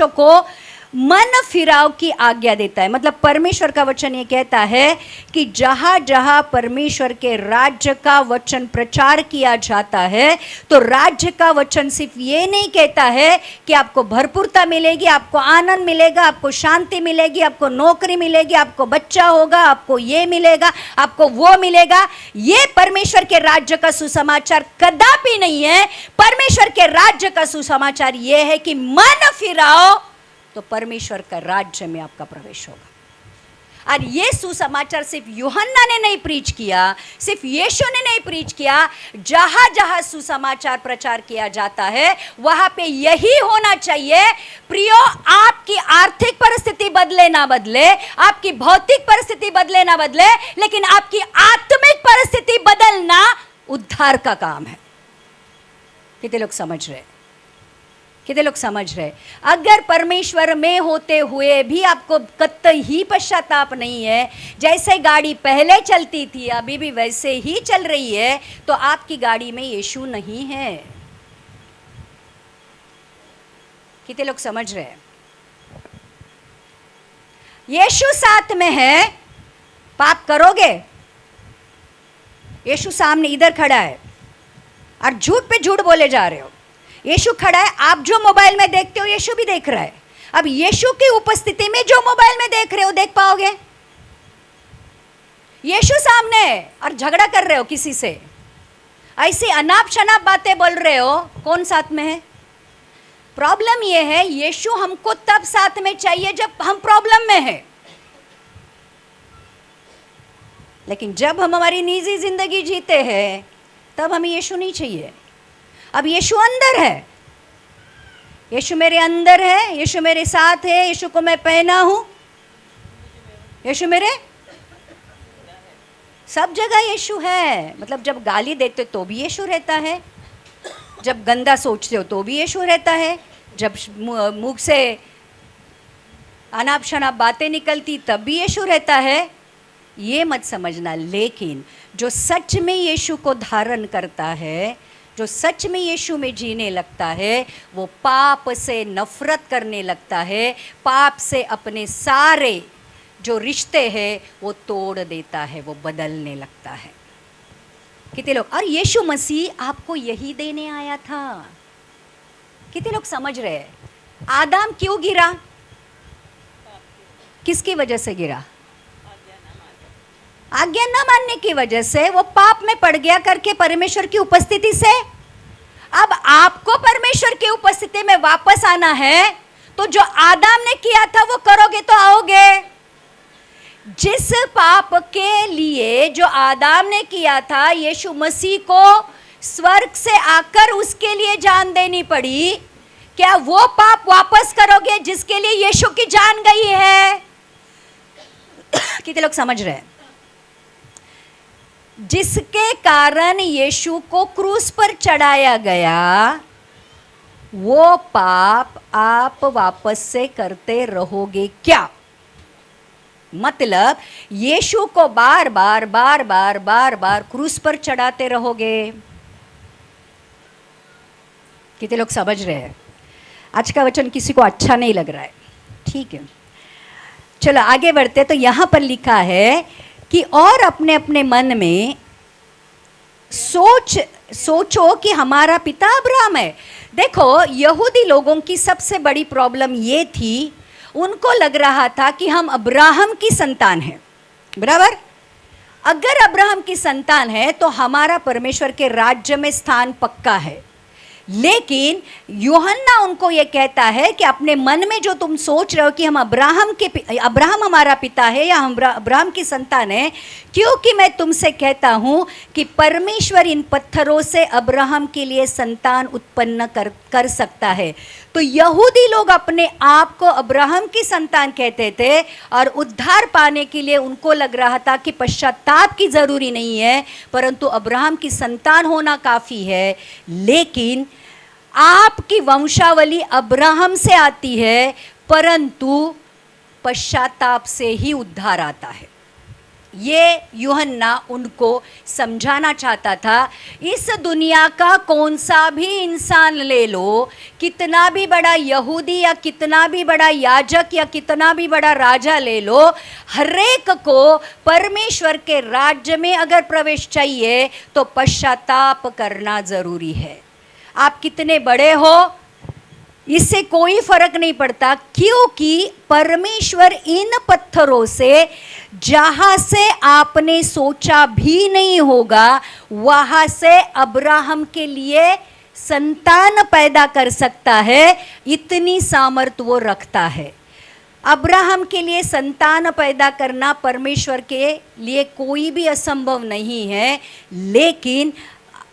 को मन फिराव की आज्ञा देता है। मतलब परमेश्वर का वचन ये कहता है कि जहां जहां परमेश्वर के राज्य का वचन प्रचार किया जाता है, तो राज्य का वचन सिर्फ ये नहीं कहता है कि आपको भरपूरता मिलेगी, आपको आनंद मिलेगा, आपको शांति मिलेगी, आपको नौकरी मिलेगी, आपको बच्चा होगा, आपको ये मिलेगा, आपको वो मिलेगा। ये परमेश्वर के राज्य का सुसमाचार कदापि नहीं है। परमेश्वर के राज्य का सुसमाचार ये है कि मन फिराओ तो परमेश्वर का राज्य में आपका प्रवेश होगा। और ये सुसमाचार सिर्फ यूहन्ना ने नहीं प्रीच किया, सिर्फ यीशु ने नहीं प्रीच किया, जहां जहां सुसमाचार प्रचार किया जाता है वहां पे यही होना चाहिए। प्रियो, आपकी आर्थिक परिस्थिति बदले ना बदले, आपकी भौतिक परिस्थिति बदले ना बदले, लेकिन आपकी आत्मिक परिस्थिति बदलना उद्धार का काम है। कितने लोग समझ रहे? कितने लोग समझ रहे? अगर परमेश्वर में होते हुए भी आपको कतई पश्चाताप नहीं है, जैसे गाड़ी पहले चलती थी अभी भी वैसे ही चल रही है, तो आपकी गाड़ी में यीशु नहीं है। कितने लोग समझ रहे? यीशु साथ में है, पाप करोगे? यीशु सामने इधर खड़ा है और झूठ पे झूठ बोले जा रहे हो। यीशु खड़ा है, आप जो मोबाइल में देखते हो यीशु भी देख रहा है। अब यीशु की उपस्थिति में जो मोबाइल में देख रहे हो देख पाओगे? यीशु सामने है और झगड़ा कर रहे हो किसी से, ऐसी अनाप शनाप बातें बोल रहे हो, कौन साथ में है? प्रॉब्लम यह है, यीशु हमको तब साथ में चाहिए जब हम प्रॉब्लम में है, लेकिन जब हम हमारी निजी जिंदगी जीते हैं तब हमें यीशु नहीं चाहिए। अब यीशु अंदर है, यीशु मेरे अंदर है, यीशु मेरे साथ है, यीशु को मैं पहना हूं, यीशु मेरे सब जगह यीशु है। मतलब जब गाली देते तो भी यीशु रहता है, जब गंदा सोचते हो तो भी यीशु रहता है, जब मुख से अनाप शनाप बातें निकलती तब भी यीशु रहता है। ये मत समझना, लेकिन जो सच में यीशु को धारण करता है, जो सच में यीशु में जीने लगता है, वो पाप से नफरत करने लगता है, पाप से अपने सारे जो रिश्ते हैं वो तोड़ देता है, वो बदलने लगता है। कितने लोग? और यीशु मसीह आपको यही देने आया था। कितने लोग समझ रहे हैं? आदम क्यों गिरा? किसकी वजह से गिरा? आज्ञा न मानने की वजह से वो पाप में पड़ गया करके परमेश्वर की उपस्थिति से। अब आपको परमेश्वर की उपस्थिति में वापस आना है, तो जो आदम ने किया था वो करोगे तो आओगे। जिस पाप के लिए जो आदम ने किया था, यीशु मसीह को स्वर्ग से आकर उसके लिए जान देनी पड़ी। क्या वो पाप वापस करोगे जिसके लिए यीशु की जान गई है? कितने लोग समझ रहे हैं? जिसके कारण यीशु को क्रूस पर चढ़ाया गया, वो पाप आप वापस से करते रहोगे क्या? मतलब यीशु को बार बार बार बार बार बार क्रूस पर चढ़ाते रहोगे? कितने लोग समझ रहे हैं? आज का वचन किसी को अच्छा नहीं लग रहा है, ठीक है, चलो आगे बढ़ते। तो यहां पर लिखा है कि और अपने अपने मन में सोचो कि हमारा पिता अब्राहम है। देखो, यहूदी लोगों की सबसे बड़ी प्रॉब्लम ये थी, उनको लग रहा था कि हम अब्राहम की संतान हैं, बराबर। अगर अब्राहम की संतान है तो हमारा परमेश्वर के राज्य में स्थान पक्का है। लेकिन यूहन्ना उनको ये कहता है कि अपने मन में जो तुम सोच रहे हो कि हम अब्राहम हमारा पिता है या हम अब्राहम की संतान है, क्योंकि मैं तुमसे कहता हूं कि परमेश्वर इन पत्थरों से अब्राहम के लिए संतान उत्पन्न कर सकता है। तो यहूदी लोग अपने आप को अब्राहम की संतान कहते थे और उद्धार पाने के लिए उनको लग रहा था कि पश्चाताप की जरूरी नहीं है, परंतु अब्राहम की संतान होना काफी है। लेकिन आपकी वंशावली अब्राहम से आती है, परंतु पश्चाताप से ही उद्धार आता है। ये यूहन्ना उनको समझाना चाहता था। इस दुनिया का कौन सा भी इंसान ले लो, कितना भी बड़ा यहूदी या कितना भी बड़ा याजक या कितना भी बड़ा राजा ले लो, हरेक को परमेश्वर के राज्य में अगर प्रवेश चाहिए तो पश्चाताप करना जरूरी है। आप कितने बड़े हो इससे कोई फर्क नहीं पड़ता, क्योंकि परमेश्वर इन पत्थरों से, जहां से आपने सोचा भी नहीं होगा, वहां से अब्राहम के लिए संतान पैदा कर सकता है। इतनी सामर्थ वो रखता है। अब्राहम के लिए संतान पैदा करना परमेश्वर के लिए कोई भी असंभव नहीं है, लेकिन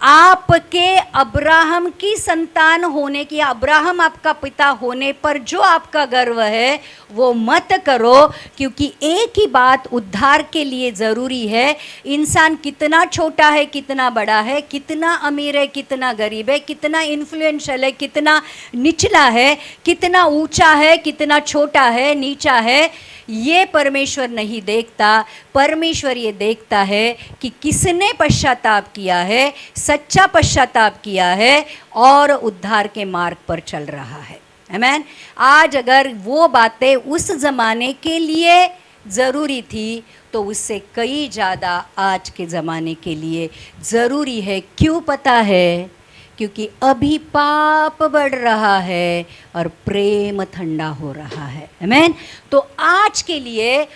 आपके अब्राहम की संतान होने की, अब्राहम आपका पिता होने पर जो आपका गर्व है वो मत करो, क्योंकि एक ही बात उद्धार के लिए ज़रूरी है। इंसान कितना छोटा है, कितना बड़ा है, कितना अमीर है, कितना गरीब है, कितना इन्फ्लुएंशियल है, कितना निचला है, कितना ऊंचा है, कितना छोटा है, नीचा है, ये परमेश्वर नहीं देखता। परमेश्वर ये देखता है कि किसने पश्चाताप किया है, सच्चा पश्चाताप किया है और उद्धार के मार्ग पर चल रहा है। आमीन। आज अगर वो बातें उस ज़माने के लिए ज़रूरी थी तो उससे कई ज़्यादा आज के ज़माने के लिए ज़रूरी है। क्यों पता है? क्योंकि अभी पाप बढ़ रहा है और प्रेम ठंडा हो रहा है। आमीन। तो आज के लिए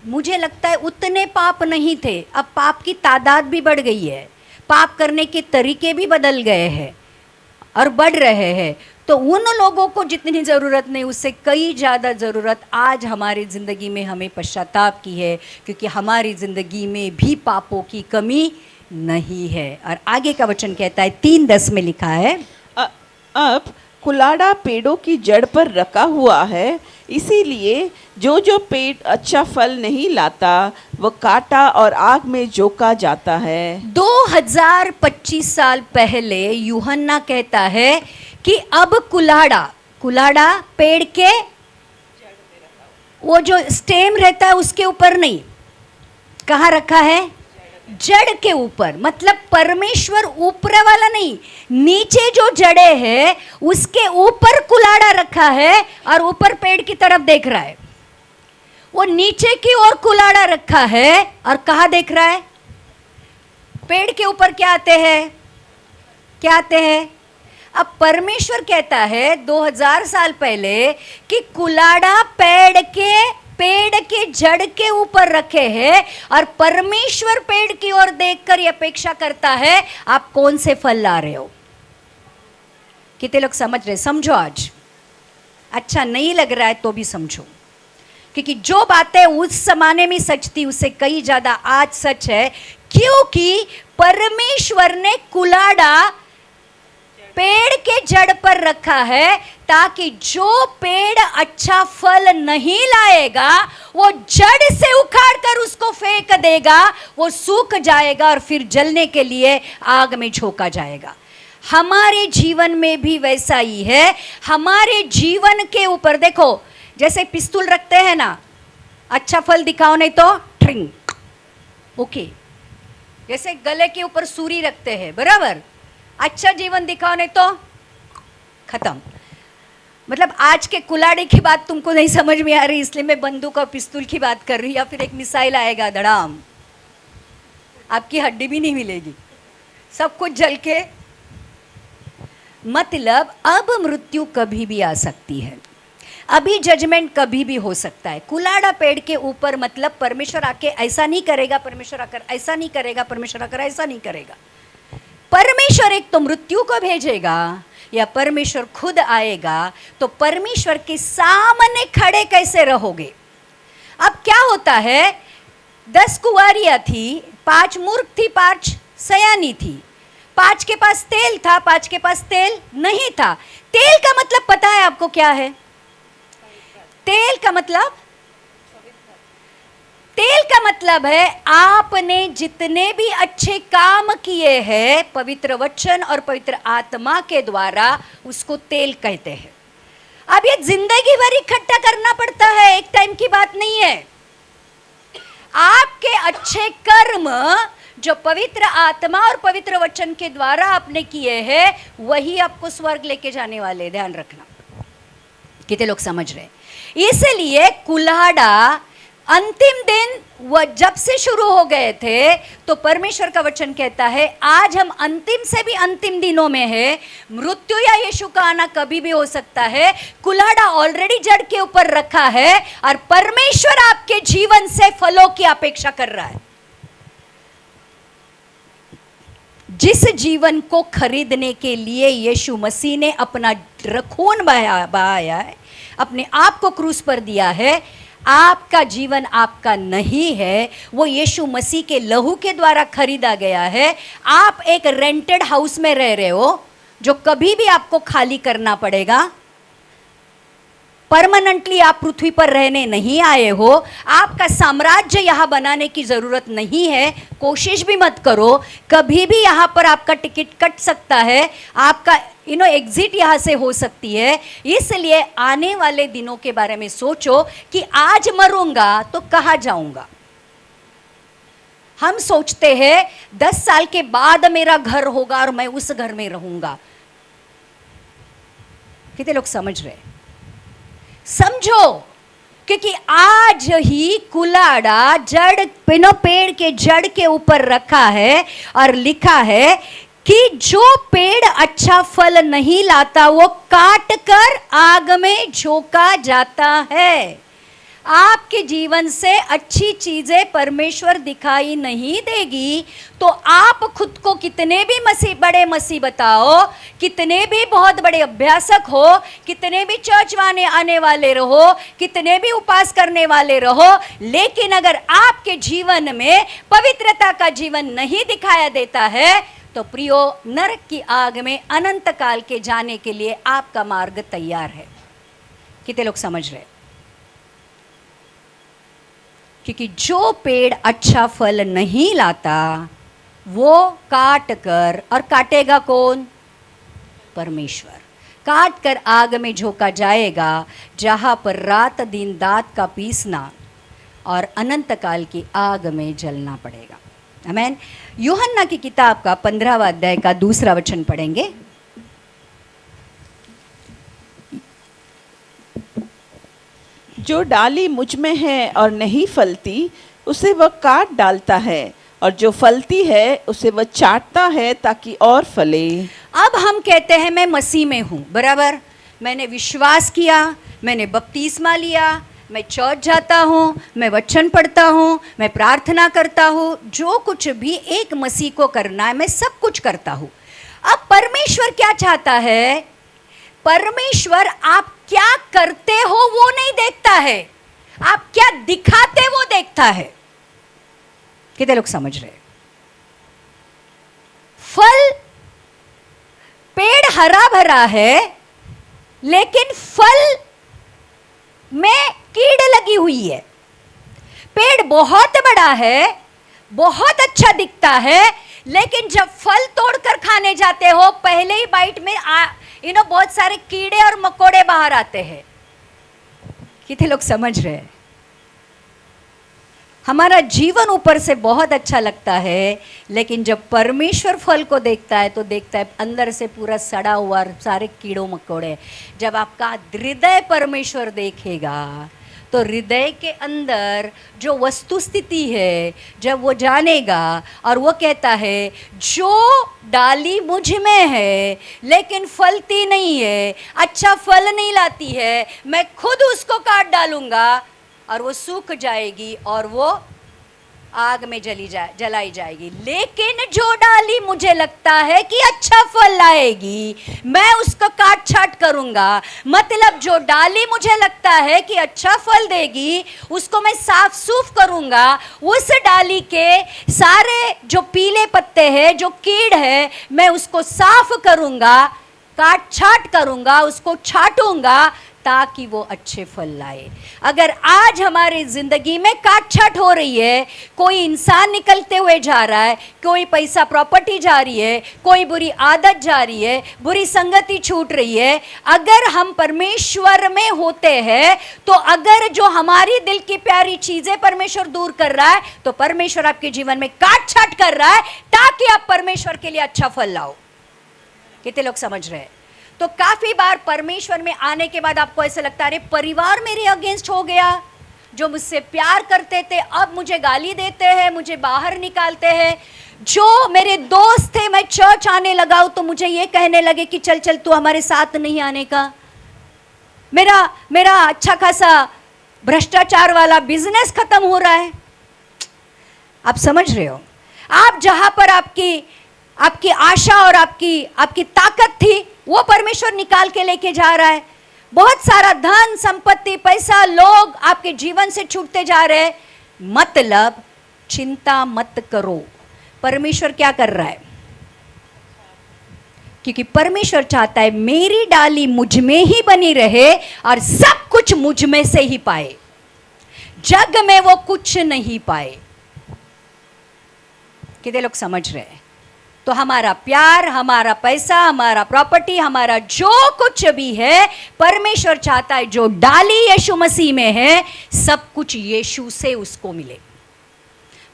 मुझे लगता है उतने पाप नहीं थे, अब पाप की तादाद भी बढ़ गई है, पाप करने के तरीके भी बदल गए हैं और बढ़ रहे हैं। तो उन लोगों को जितनी ज़रूरत नहीं, उससे कई ज़्यादा ज़रूरत आज हमारी ज़िंदगी में हमें पश्चाताप की है, क्योंकि हमारी ज़िंदगी में भी पापों की कमी नहीं है। और आगे का वचन कहता है 3:10 में लिखा है, अब कुलाड़ा पेड़ों की जड़ पर रखा हुआ है, इसीलिए जो जो पेड़ अच्छा फल नहीं लाता वह काटा और आग में झोंका जाता है। 2025 साल पहले यूहन्ना कहता है कि अब कुलाड़ा पेड़ के वो जो स्टेम रहता है उसके ऊपर नहीं, कहाँ रखा है? जड़ के ऊपर। मतलब परमेश्वर ऊपर वाला नहीं, नीचे जो जड़े है उसके ऊपर कुलाड़ा रखा है और ऊपर पेड़ की तरफ देख रहा है। वो नीचे की ओर कुलाड़ा रखा है और कहाँ देख रहा है? पेड़ के ऊपर क्या आते हैं? क्या आते हैं? अब परमेश्वर कहता है 2000 साल पहले कि कुलाड़ा पेड़ के जड़ के ऊपर रखे हैं और परमेश्वर पेड़ की ओर देखकर यह अपेक्षा करता है आप कौन से फल ला रहे हो। कितने लोग समझ रहे? समझो, आज अच्छा नहीं लग रहा है तो भी समझो, क्योंकि जो बातें उस जमाने में सच थी उससे कई ज्यादा आज सच है, क्योंकि परमेश्वर ने कुलाड़ा पेड़ के जड़ पर रखा है ताकि जो पेड़ अच्छा फल नहीं लाएगा वो जड़ से उखाड़ कर उसको फेंक देगा, वो सूख जाएगा और फिर जलने के लिए आग में झोंका जाएगा। हमारे जीवन में भी वैसा ही है। हमारे जीवन के ऊपर देखो, जैसे पिस्तौल रखते हैं ना, अच्छा फल दिखाओ नहीं तो ट्रिंग, ओके। जैसे गले के ऊपर सूरी रखते हैं, बराबर, अच्छा जीवन दिखाओ नहीं तो खत्म। मतलब आज के कुलाड़े की बात तुमको नहीं समझ में आ रही, इसलिए मैं बंदूक और पिस्तौल की बात कर रही, या फिर एक मिसाइल आएगा धड़ाम, आपकी हड्डी भी नहीं मिलेगी, सब कुछ जल के। मतलब अब मृत्यु कभी भी आ सकती है, अभी जजमेंट कभी भी हो सकता है। कुलाड़ा पेड़ के ऊपर मतलब परमेश्वर आके ऐसा नहीं करेगा, परमेश्वर आकर ऐसा नहीं करेगा, परमेश्वर आकर ऐसा नहीं करेगा। परमेश्वर एक तो मृत्यु को भेजेगा या परमेश्वर खुद आएगा, तो परमेश्वर के सामने खड़े कैसे रहोगे? अब क्या होता है, 10 कुंवारियां थी, 5 मूर्ख थी, 5 सयानी थी, 5 के पास तेल था, 5 के पास तेल नहीं था। तेल का मतलब पता है आपको क्या है? तेल का मतलब है आपने जितने भी अच्छे काम किए हैं पवित्र वचन और पवित्र आत्मा के द्वारा, उसको तेल कहते हैं। अब ये जिंदगी भर इकट्ठा करना पड़ता है, एक टाइम की बात नहीं है। आपके अच्छे कर्म जो पवित्र आत्मा और पवित्र वचन के द्वारा आपने किए हैं वही आपको स्वर्ग लेके जाने वाले, ध्यान रखना। कितने लोग समझ रहे? इसलिए कुल्हाड़ा अंतिम दिन वह जब से शुरू हो गए थे, तो परमेश्वर का वचन कहता है आज हम अंतिम से भी अंतिम दिनों में है। मृत्यु या यीशु का आना कभी भी हो सकता है। कुल्हाड़ा ऑलरेडी जड़ के ऊपर रखा है और परमेश्वर आपके जीवन से फलों की अपेक्षा कर रहा है। जिस जीवन को खरीदने के लिए यीशु मसीह ने अपना खून बहाया है, अपने आप को क्रूस पर दिया है, आपका जीवन आपका नहीं है, वो यीशु मसीह के लहू के द्वारा खरीदा गया है। आप एक रेंटेड हाउस में रह रहे हो जो कभी भी आपको खाली करना पड़ेगा। परमानेंटली आप पृथ्वी पर रहने नहीं आए हो। आपका साम्राज्य यहाँ बनाने की जरूरत नहीं है, कोशिश भी मत करो। कभी भी यहाँ पर आपका टिकट कट सकता है, आपका एग्जिट यहाँ से हो सकती है। इसलिए आने वाले दिनों के बारे में सोचो कि आज मरूंगा तो कहाँ जाऊंगा। हम सोचते हैं 10 साल के बाद मेरा घर होगा और मैं उस घर में रहूंगा। कितने लोग समझ रहे? समझो, क्योंकि आज ही कुलाड़ा जड़ पेड़ के जड़ के ऊपर रखा है और लिखा है कि जो पेड़ अच्छा फल नहीं लाता वो काट कर आग में झोंका जाता है। आपके जीवन से अच्छी चीजें परमेश्वर दिखाई नहीं देगी तो आप खुद को कितने भी बड़े मसीह बताओ, कितने भी बहुत बड़े अभ्यासक हो, कितने भी चर्च आने वाले रहो, कितने भी उपास करने वाले रहो, लेकिन अगर आपके जीवन में पवित्रता का जीवन नहीं दिखाया देता है तो प्रियो, नरक की आग में अनंत काल के जाने के लिए आपका मार्ग तैयार है। कितने लोग समझ रहे? क्योंकि जो पेड़ अच्छा फल नहीं लाता वो काट कर, और काटेगा कौन? परमेश्वर। काट कर आग में झोंका जाएगा, जहां पर रात दिन दांत का पीसना और अनंत काल की आग में जलना पड़ेगा। आमीन। यूहन्ना की किताब का 15वां अध्याय का 2 वचन पढ़ेंगे। जो डाली मुझ में है और नहीं फलती उसे वह काट डालता है, और जो फलती है उसे वह चाटता है ताकि और फले। अब हम कहते हैं मैं मसीह में हूँ, बराबर, मैंने विश्वास किया, मैंने बपतिस्मा लिया, मैं चर्च जाता हूँ, मैं वचन पढ़ता हूँ, मैं प्रार्थना करता हूँ, जो कुछ भी एक मसीह को करना है मैं सब कुछ करता हूँ। अब परमेश्वर क्या चाहता है? परमेश्वर आप क्या करते हो वो नहीं देखता है, आप क्या दिखाते वो देखता है। कितने लोग समझ रहे? फल, पेड़ हरा भरा है लेकिन फल में कीड़ लगी हुई है। पेड़ बहुत बड़ा है, बहुत अच्छा दिखता है, लेकिन जब फल तोड़कर खाने जाते हो पहले ही बाइट में बहुत सारे कीड़े और मकोड़े बाहर आते हैं। कितने लोग समझ रहे हैं? हमारा जीवन ऊपर से बहुत अच्छा लगता है, लेकिन जब परमेश्वर फल को देखता है तो देखता है अंदर से पूरा सड़ा हुआ सारे कीड़ों मकोड़े। जब आपका हृदय परमेश्वर देखेगा तो हृदय के अंदर जो वस्तु स्थिति है जब वो जानेगा और वो कहता है जो डाली मुझ में है लेकिन फलती नहीं है, अच्छा फल नहीं लाती है, मैं खुद उसको काट डालूंगा और वो सूख जाएगी और वो आग में जलाई जाएगी। लेकिन जो डाली मुझे लगता है कि अच्छा फल लाएगी मैं उसको काट छाट करूंगा। मतलब जो डाली मुझे लगता है कि अच्छा फल देगी उसको मैं साफ सूफ करूंगा। उस डाली के सारे जो पीले पत्ते हैं, जो कीड़ है, मैं उसको साफ करूंगा, काट छाट करूंगा, उसको छाटूंगा ताकि वो अच्छे फल लाए। अगर आज हमारी जिंदगी में काट छाट हो रही है, कोई इंसान निकलते हुए जा रहा है, कोई पैसा प्रॉपर्टी जा रही है, कोई बुरी आदत जा रही है, बुरी संगति छूट रही है, अगर हम परमेश्वर में होते हैं तो अगर जो हमारी दिल की प्यारी चीजें परमेश्वर दूर कर रहा है तो परमेश्वर आपके जीवन में काट छाट कर रहा है ताकि आप परमेश्वर के लिए अच्छा फल लाओ। कितने लोग समझ रहे हैं? तो काफी बार परमेश्वर में आने के बाद आपको ऐसा लगता है अरे परिवार मेरे अगेंस्ट हो गया, जो मुझसे प्यार करते थे अब मुझे गाली देते हैं, मुझे बाहर निकालते हैं। जो मेरे दोस्त थे, मैं चर्च आने लगा हूं तो मुझे ये कहने लगे कि चल चल तू हमारे साथ नहीं आने का। मेरा अच्छा खासा भ्रष्टाचार वाला बिजनेस खत्म हो रहा है। आप समझ रहे हो? आप जहां पर आपकी आपकी आशा और आपकी ताकत थी, वो परमेश्वर निकाल के लेके जा रहा है। बहुत सारा धन संपत्ति पैसा लोग आपके जीवन से छूटते जा रहे हैं। मतलब चिंता मत करो। परमेश्वर क्या कर रहा है? क्योंकि परमेश्वर चाहता है मेरी डाली मुझ में ही बनी रहे और सब कुछ मुझ में से ही पाए, जग में वो कुछ नहीं पाए। कितने लोग समझ रहे हैं? तो हमारा प्यार, हमारा पैसा, हमारा प्रॉपर्टी, हमारा जो कुछ भी है, परमेश्वर चाहता है जो डाली यीशु मसीह में है सब कुछ यीशु से उसको मिले।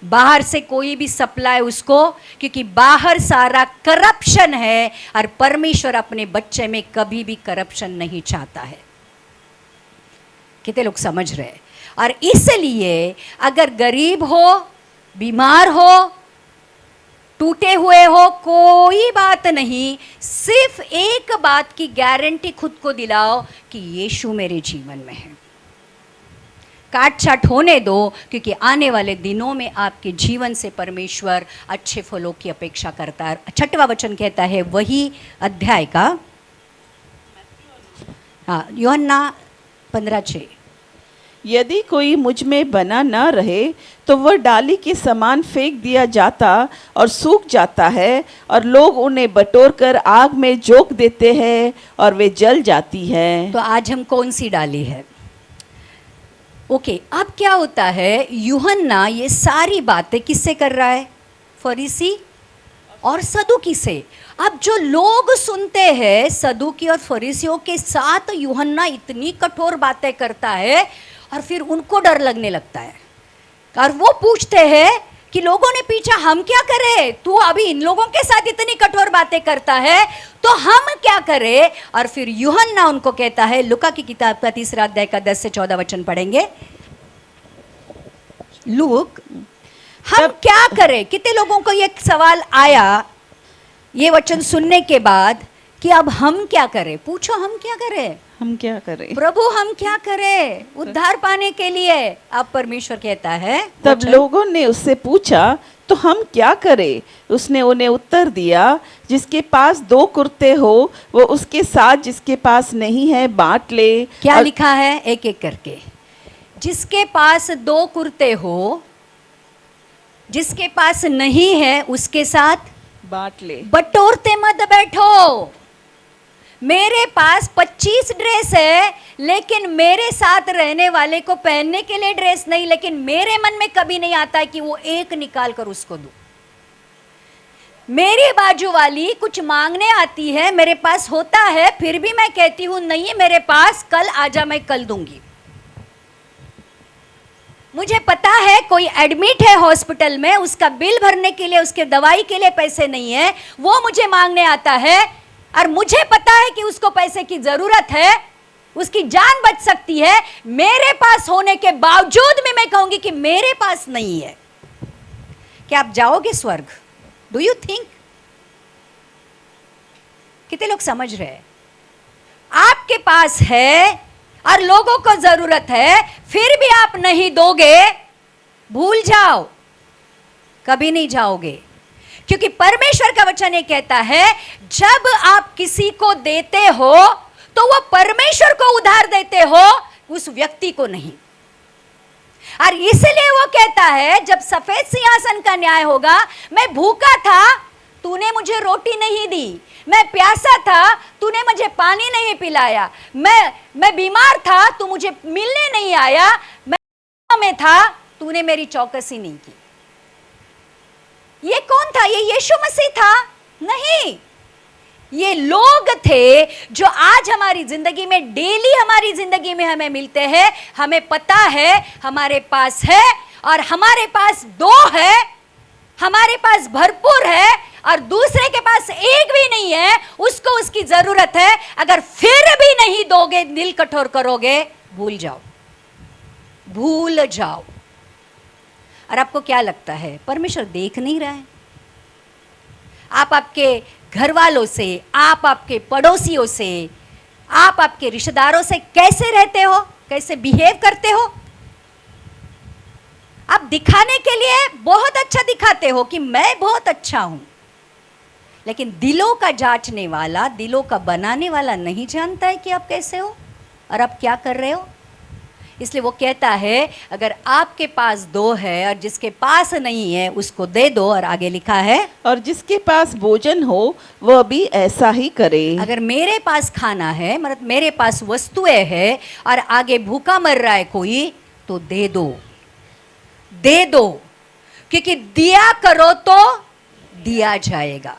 बाहर से कोई भी सप्लाई उसको, क्योंकि बाहर सारा करप्शन है और परमेश्वर अपने बच्चे में कभी भी करप्शन नहीं चाहता है। कितने लोग समझ रहे हैं? और इसलिए अगर गरीब हो, बीमार हो, टूटे हुए हो, कोई बात नहीं, सिर्फ एक बात की गारंटी खुद को दिलाओ कि यीशु मेरे जीवन में है। काट छाट होने दो, क्योंकि आने वाले दिनों में आपके जीवन से परमेश्वर अच्छे फलों की अपेक्षा करता है। 6वां वचन कहता है वही अध्याय का, हाँ, यूहन्ना 15:6। यदि कोई मुझ में बना न रहे तो वह डाली के समान फेंक दिया जाता और सूख जाता है, और लोग उन्हें बटोर कर आग में झोंक देते हैं और वे जल जाती है। तो आज हम कौन सी डाली है? ओके, अब क्या होता है, यूहन्ना ये सारी बातें किससे कर रहा है? फरीसी और सदूकी से। अब जो लोग सुनते हैं सदूकी और फरीसियों के साथ यूहन्ना इतनी कठोर बातें करता है और फिर उनको डर लगने लगता है और वो पूछते हैं कि लोगों ने पूछा हम क्या करें, तू अभी इन लोगों के साथ इतनी कठोर बातें करता है तो हम क्या करें? और फिर यूहन्ना उनको कहता है, लूका की किताब का 3 अध्याय का 10 से 14 वचन पढ़ेंगे। लूक, हम क्या करें? कितने लोगों को ये सवाल आया ये वचन सुनने के बाद कि अब हम क्या करें? पूछो हम क्या करें? हम क्या करें प्रभु, हम क्या करें उद्धार पाने के लिए? अब परमेश्वर कहता है, तब लोगों ने उससे पूछा तो हम क्या करें? उसने उन्हें उत्तर दिया, जिसके पास 2 कुर्ते हो वो उसके साथ जिसके पास नहीं है बांट ले। क्या लिखा है? एक एक करके। जिसके पास 2 कुर्ते हो, जिसके पास नहीं है उसके साथ बांट ले। बटोरते मत बैठो। मेरे पास 25 ड्रेस है लेकिन मेरे साथ रहने वाले को पहनने के लिए ड्रेस नहीं, लेकिन मेरे मन में कभी नहीं आता है कि वो एक निकाल कर उसको दूं। मेरी बाजू वाली कुछ मांगने आती है, मेरे पास होता है, फिर भी मैं कहती हूं नहीं मेरे पास, कल आजा मैं कल दूंगी। मुझे पता है कोई एडमिट है हॉस्पिटल में, उसका बिल भरने के लिए, उसके दवाई के लिए पैसे नहीं है, वो मुझे मांगने आता है और मुझे पता है कि उसको पैसे की जरूरत है, उसकी जान बच सकती है, मेरे पास होने के बावजूद भी मैं कहूंगी कि मेरे पास नहीं है। क्या आप जाओगे स्वर्ग? Do you think? कितने लोग समझ रहे हैं? आपके पास है और लोगों को जरूरत है, फिर भी आप नहीं दोगे, भूल जाओ, कभी नहीं जाओगे। क्योंकि परमेश्वर का वचन ये कहता है जब आप किसी को देते हो तो वो परमेश्वर को उधार देते हो, उस व्यक्ति को नहीं। और इसलिए वो कहता है जब सफेद सिंहासन का न्याय होगा, मैं भूखा था तूने मुझे रोटी नहीं दी, मैं प्यासा था तूने मुझे पानी नहीं पिलाया, मैं बीमार था तू मुझे मिलने नहीं आया, मैं में था तूने मेरी चौकसी नहीं की। ये कौन था? ये यीशु मसीह था? नहीं, ये लोग थे जो आज हमारी जिंदगी में, डेली हमारी जिंदगी में हमें मिलते हैं। हमें पता है हमारे पास है और हमारे पास 2 है, हमारे पास भरपूर है और दूसरे के पास एक भी नहीं है, उसको उसकी जरूरत है। अगर फिर भी नहीं दोगे, दिल कठोर करोगे, भूल जाओ, भूल जाओ। और आपको क्या लगता है परमेश्वर देख नहीं रहा है? आप आपके घर वालों से, आप आपके पड़ोसियों से, आप आपके रिश्तेदारों से कैसे रहते हो, कैसे बिहेव करते हो? आप दिखाने के लिए बहुत अच्छा दिखाते हो कि मैं बहुत अच्छा हूं, लेकिन दिलों का जांचने वाला, दिलों का बनाने वाला नहीं जानता है कि आप कैसे हो और आप क्या कर रहे हो। इसलिए वो कहता है अगर आपके पास 2 है और जिसके पास नहीं है उसको दे दो, और आगे लिखा है और जिसके पास भोजन हो वह भी ऐसा ही करे। अगर मेरे पास खाना है, मतलब मेरे पास वस्तुएं है और आगे भूखा मर रहा है कोई, तो दे दो, दे दो, क्योंकि दिया करो तो दिया जाएगा।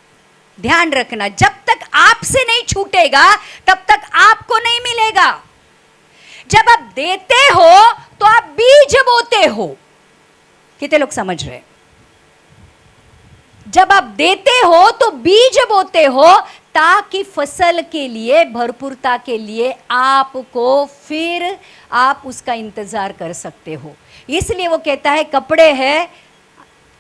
ध्यान रखना, जब तक आपसे नहीं छूटेगा तब तक आपको नहीं मिलेगा। जब आप देते हो तो आप बीज बोते हो। कितने लोग समझ रहे? जब आप देते हो तो बीज बोते हो, ताकि फसल के लिए, भरपूरता के लिए आपको फिर आप उसका इंतजार कर सकते हो। इसलिए वो कहता है कपड़े है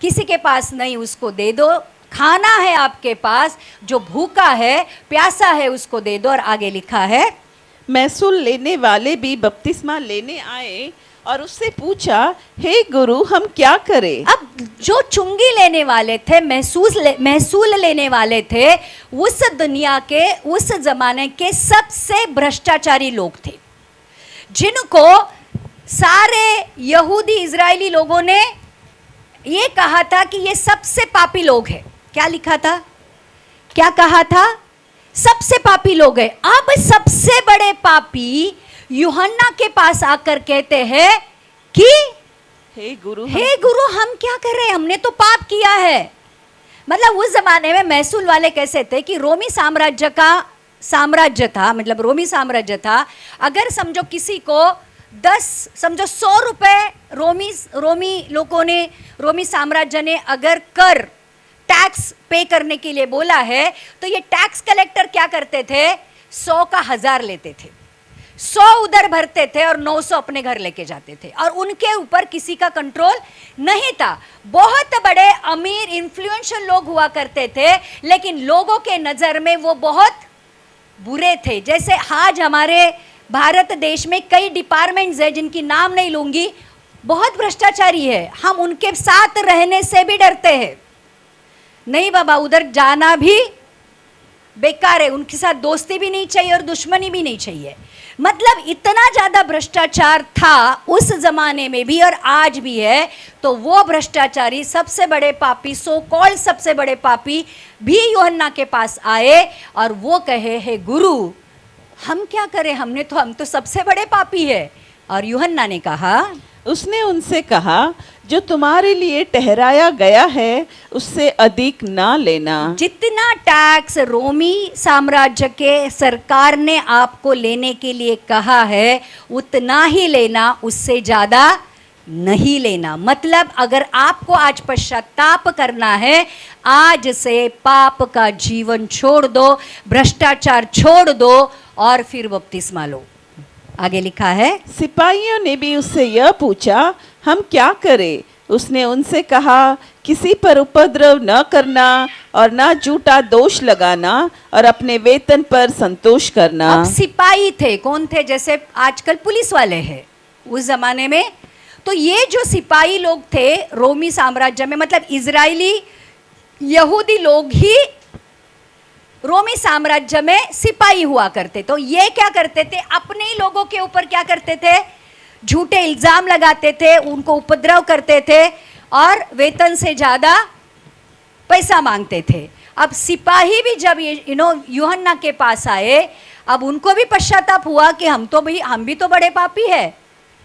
किसी के पास नहीं उसको दे दो, खाना है आपके पास, जो भूखा है प्यासा है उसको दे दो। और आगे लिखा है महसूल लेने वाले भी बपतिस्मा लेने आए और उससे पूछा, हे गुरु हम क्या करें। अब जो चुंगी लेने वाले थे, महसूल लेने वाले थे, उस दुनिया के, उस जमाने के सबसे भ्रष्टाचारी लोग थे, जिनको सारे यहूदी इजरायली लोगों ने ये कहा था कि ये सबसे पापी लोग हैं। क्या लिखा था? क्या कहा था? सबसे पापी लोग हैं। अब सबसे बड़े पापी यूहन्ना के पास आकर कहते हैं कि हे गुरु हम क्या कर रहे हैं, हमने तो पाप किया है। मतलब उस जमाने में महसूल वाले कैसे थे कि रोमी साम्राज्य का साम्राज्य था, मतलब रोमी साम्राज्य था। अगर समझो किसी को 100 रुपए रोमी लोगों ने, रोमी साम्राज्य ने अगर कर टैक्स पे करने के लिए बोला है, तो ये टैक्स कलेक्टर क्या करते थे? 100 का 1000 लेते थे, 100 उधर भरते थे और 900 अपने घर लेके जाते थे, और उनके ऊपर किसी का कंट्रोल नहीं था। बहुत बड़े अमीर इन्फ्लुएंशियल लोग हुआ करते थे, लेकिन लोगों के नजर में वो बहुत बुरे थे। जैसे आज हमारे भारत देश में कई डिपार्टमेंट्स है जिनकी नाम नहीं लूंगी, बहुत भ्रष्टाचारी है। हम उनके साथ रहने से भी डरते हैं। नहीं बाबा, उधर जाना भी बेकार है, उनके साथ दोस्ती भी नहीं चाहिए और दुश्मनी भी नहीं चाहिए। मतलब इतना ज्यादा भ्रष्टाचार था उस जमाने में भी और आज भी है। तो वो भ्रष्टाचारी, सबसे बड़े पापी, सो कॉल्ड सबसे बड़े पापी भी यूहन्ना के पास आए और वो कहे, हे गुरु हम क्या करें, हम तो सबसे बड़े पापी है। और यूहन्ना ने कहा, उसने उनसे कहा, जो तुम्हारे लिए ठहराया गया है उससे अधिक ना लेना। जितना टैक्स रोमी साम्राज्य के सरकार ने आपको लेने के लिए कहा है उतना ही लेना, उससे ज्यादा नहीं लेना। मतलब अगर आपको आज पश्चाताप करना है, आज से पाप का जीवन छोड़ दो, भ्रष्टाचार छोड़ दो और फिर बपतिस्मा लो। आगे लिखा है, सिपाहियों ने भी उससे यह पूछा, हम क्या करें। उसने उनसे कहा, किसी पर उपद्रव न करना और न झूठा दोष लगाना और अपने वेतन पर संतोष करना। अब सिपाही थे, कौन थे? जैसे आजकल पुलिस वाले हैं, उस जमाने में तो ये जो सिपाही लोग थे रोमी साम्राज्य में, मतलब इजरायली यहूदी लोग ही रोमी साम्राज्य में सिपाही हुआ करते। तो ये क्या करते थे? अपने ही लोगों के ऊपर क्या करते थे? झूठे इल्जाम लगाते थे, उनको उपद्रव करते थे और वेतन से ज्यादा पैसा मांगते थे। अब सिपाही भी जब यूहन्ना के पास आए, अब उनको भी पश्चाताप हुआ कि हम भी तो बड़े पापी है,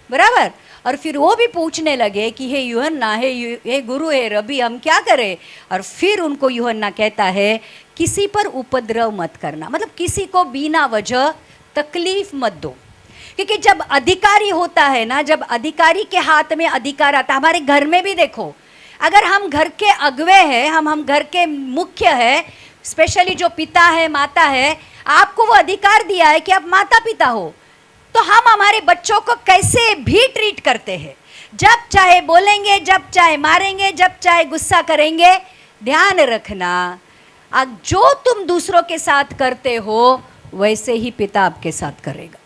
बराबर। और फिर वो भी पूछने लगे कि हे यूहन्ना, हे गुरु, हे रबी, हम क्या करें। और फिर उनको यूहन्ना कहता है, किसी पर उपद्रव मत करना, मतलब किसी को बिना वजह तकलीफ मत दो। क्योंकि जब अधिकारी होता है ना, जब अधिकारी के हाथ में अधिकार आता, हमारे घर में भी देखो, अगर हम घर के अगुवे हैं, हम घर के मुख्य है, स्पेशली जो पिता है, माता है, आपको वो अधिकार दिया है कि आप माता पिता हो, तो हम हमारे बच्चों को कैसे भी ट्रीट करते हैं। जब चाहे बोलेंगे, जब चाहे मारेंगे, जब चाहे गुस्सा करेंगे। ध्यान रखना, जो तुम दूसरों के साथ करते हो वैसे ही पिता आपके साथ करेगा।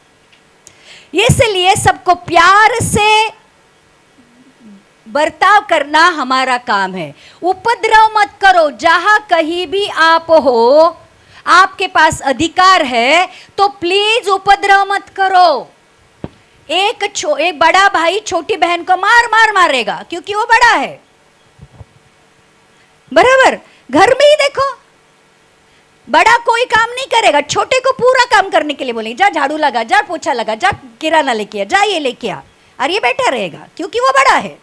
इसलिए सबको प्यार से बर्ताव करना हमारा काम है। उपद्रव मत करो। जहां कहीं भी आप हो, आपके पास अधिकार है, तो प्लीज उपद्रव मत करो। एक बड़ा भाई छोटी बहन को मारेगा क्योंकि वो बड़ा है, बराबर। घर में ही देखो, बड़ा कोई काम नहीं करेगा, छोटे को पूरा काम करने के लिए बोलेंगे, जा झाड़ू लगा, जा पोछा लगा, जा किराना लेके आ, जा ये लेके आ, और ये बैठा रहेगा क्योंकि वो बड़ा है।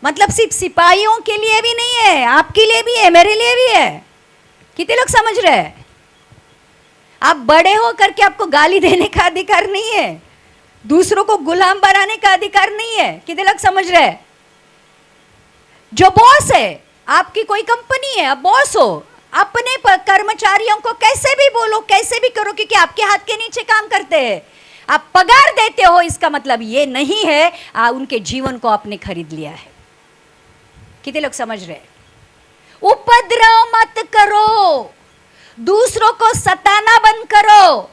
मतलब सिर्फ सिपाहियों के लिए भी नहीं है, आपके लिए भी है, मेरे लिए भी है। कितने लोग समझ रहे हैं? आप बड़े हो करके आपको गाली देने का अधिकार नहीं है, दूसरों को गुलाम बनाने का अधिकार नहीं है। कितने लोग समझ रहे हैं? जो बॉस है, आपकी कोई कंपनी है, आप बॉस हो, अपने कर्मचारियों को कैसे भी बोलो, कैसे भी करो, क्योंकि आपके हाथ के नीचे काम करते हैं, आप पगार देते हो। इसका मतलब ये नहीं है उनके जीवन को आपने खरीद लिया है। कितने लोग समझ रहे हैं? उपद्रव मत करो, दूसरों को सताना बंद करो।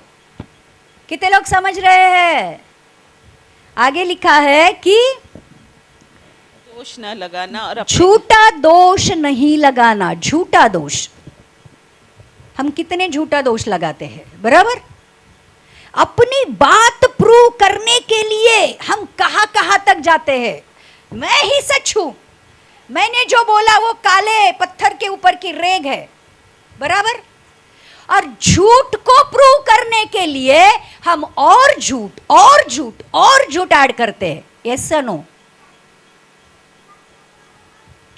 कितने लोग समझ रहे हैं? आगे लिखा है कि दोष न लगाना और झूठा दोष नहीं लगाना। झूठा दोष, हम कितने झूठा दोष लगाते हैं, बराबर। अपनी बात प्रूव करने के लिए हम कहां कहां तक जाते हैं। मैं ही सच हूं, मैंने जो बोला वो काले पत्थर के ऊपर की रेग है, बराबर। और झूठ को प्रूव करने के लिए हम और झूठ और झूठ और झूठ ऐड करते हैं। यस और नो?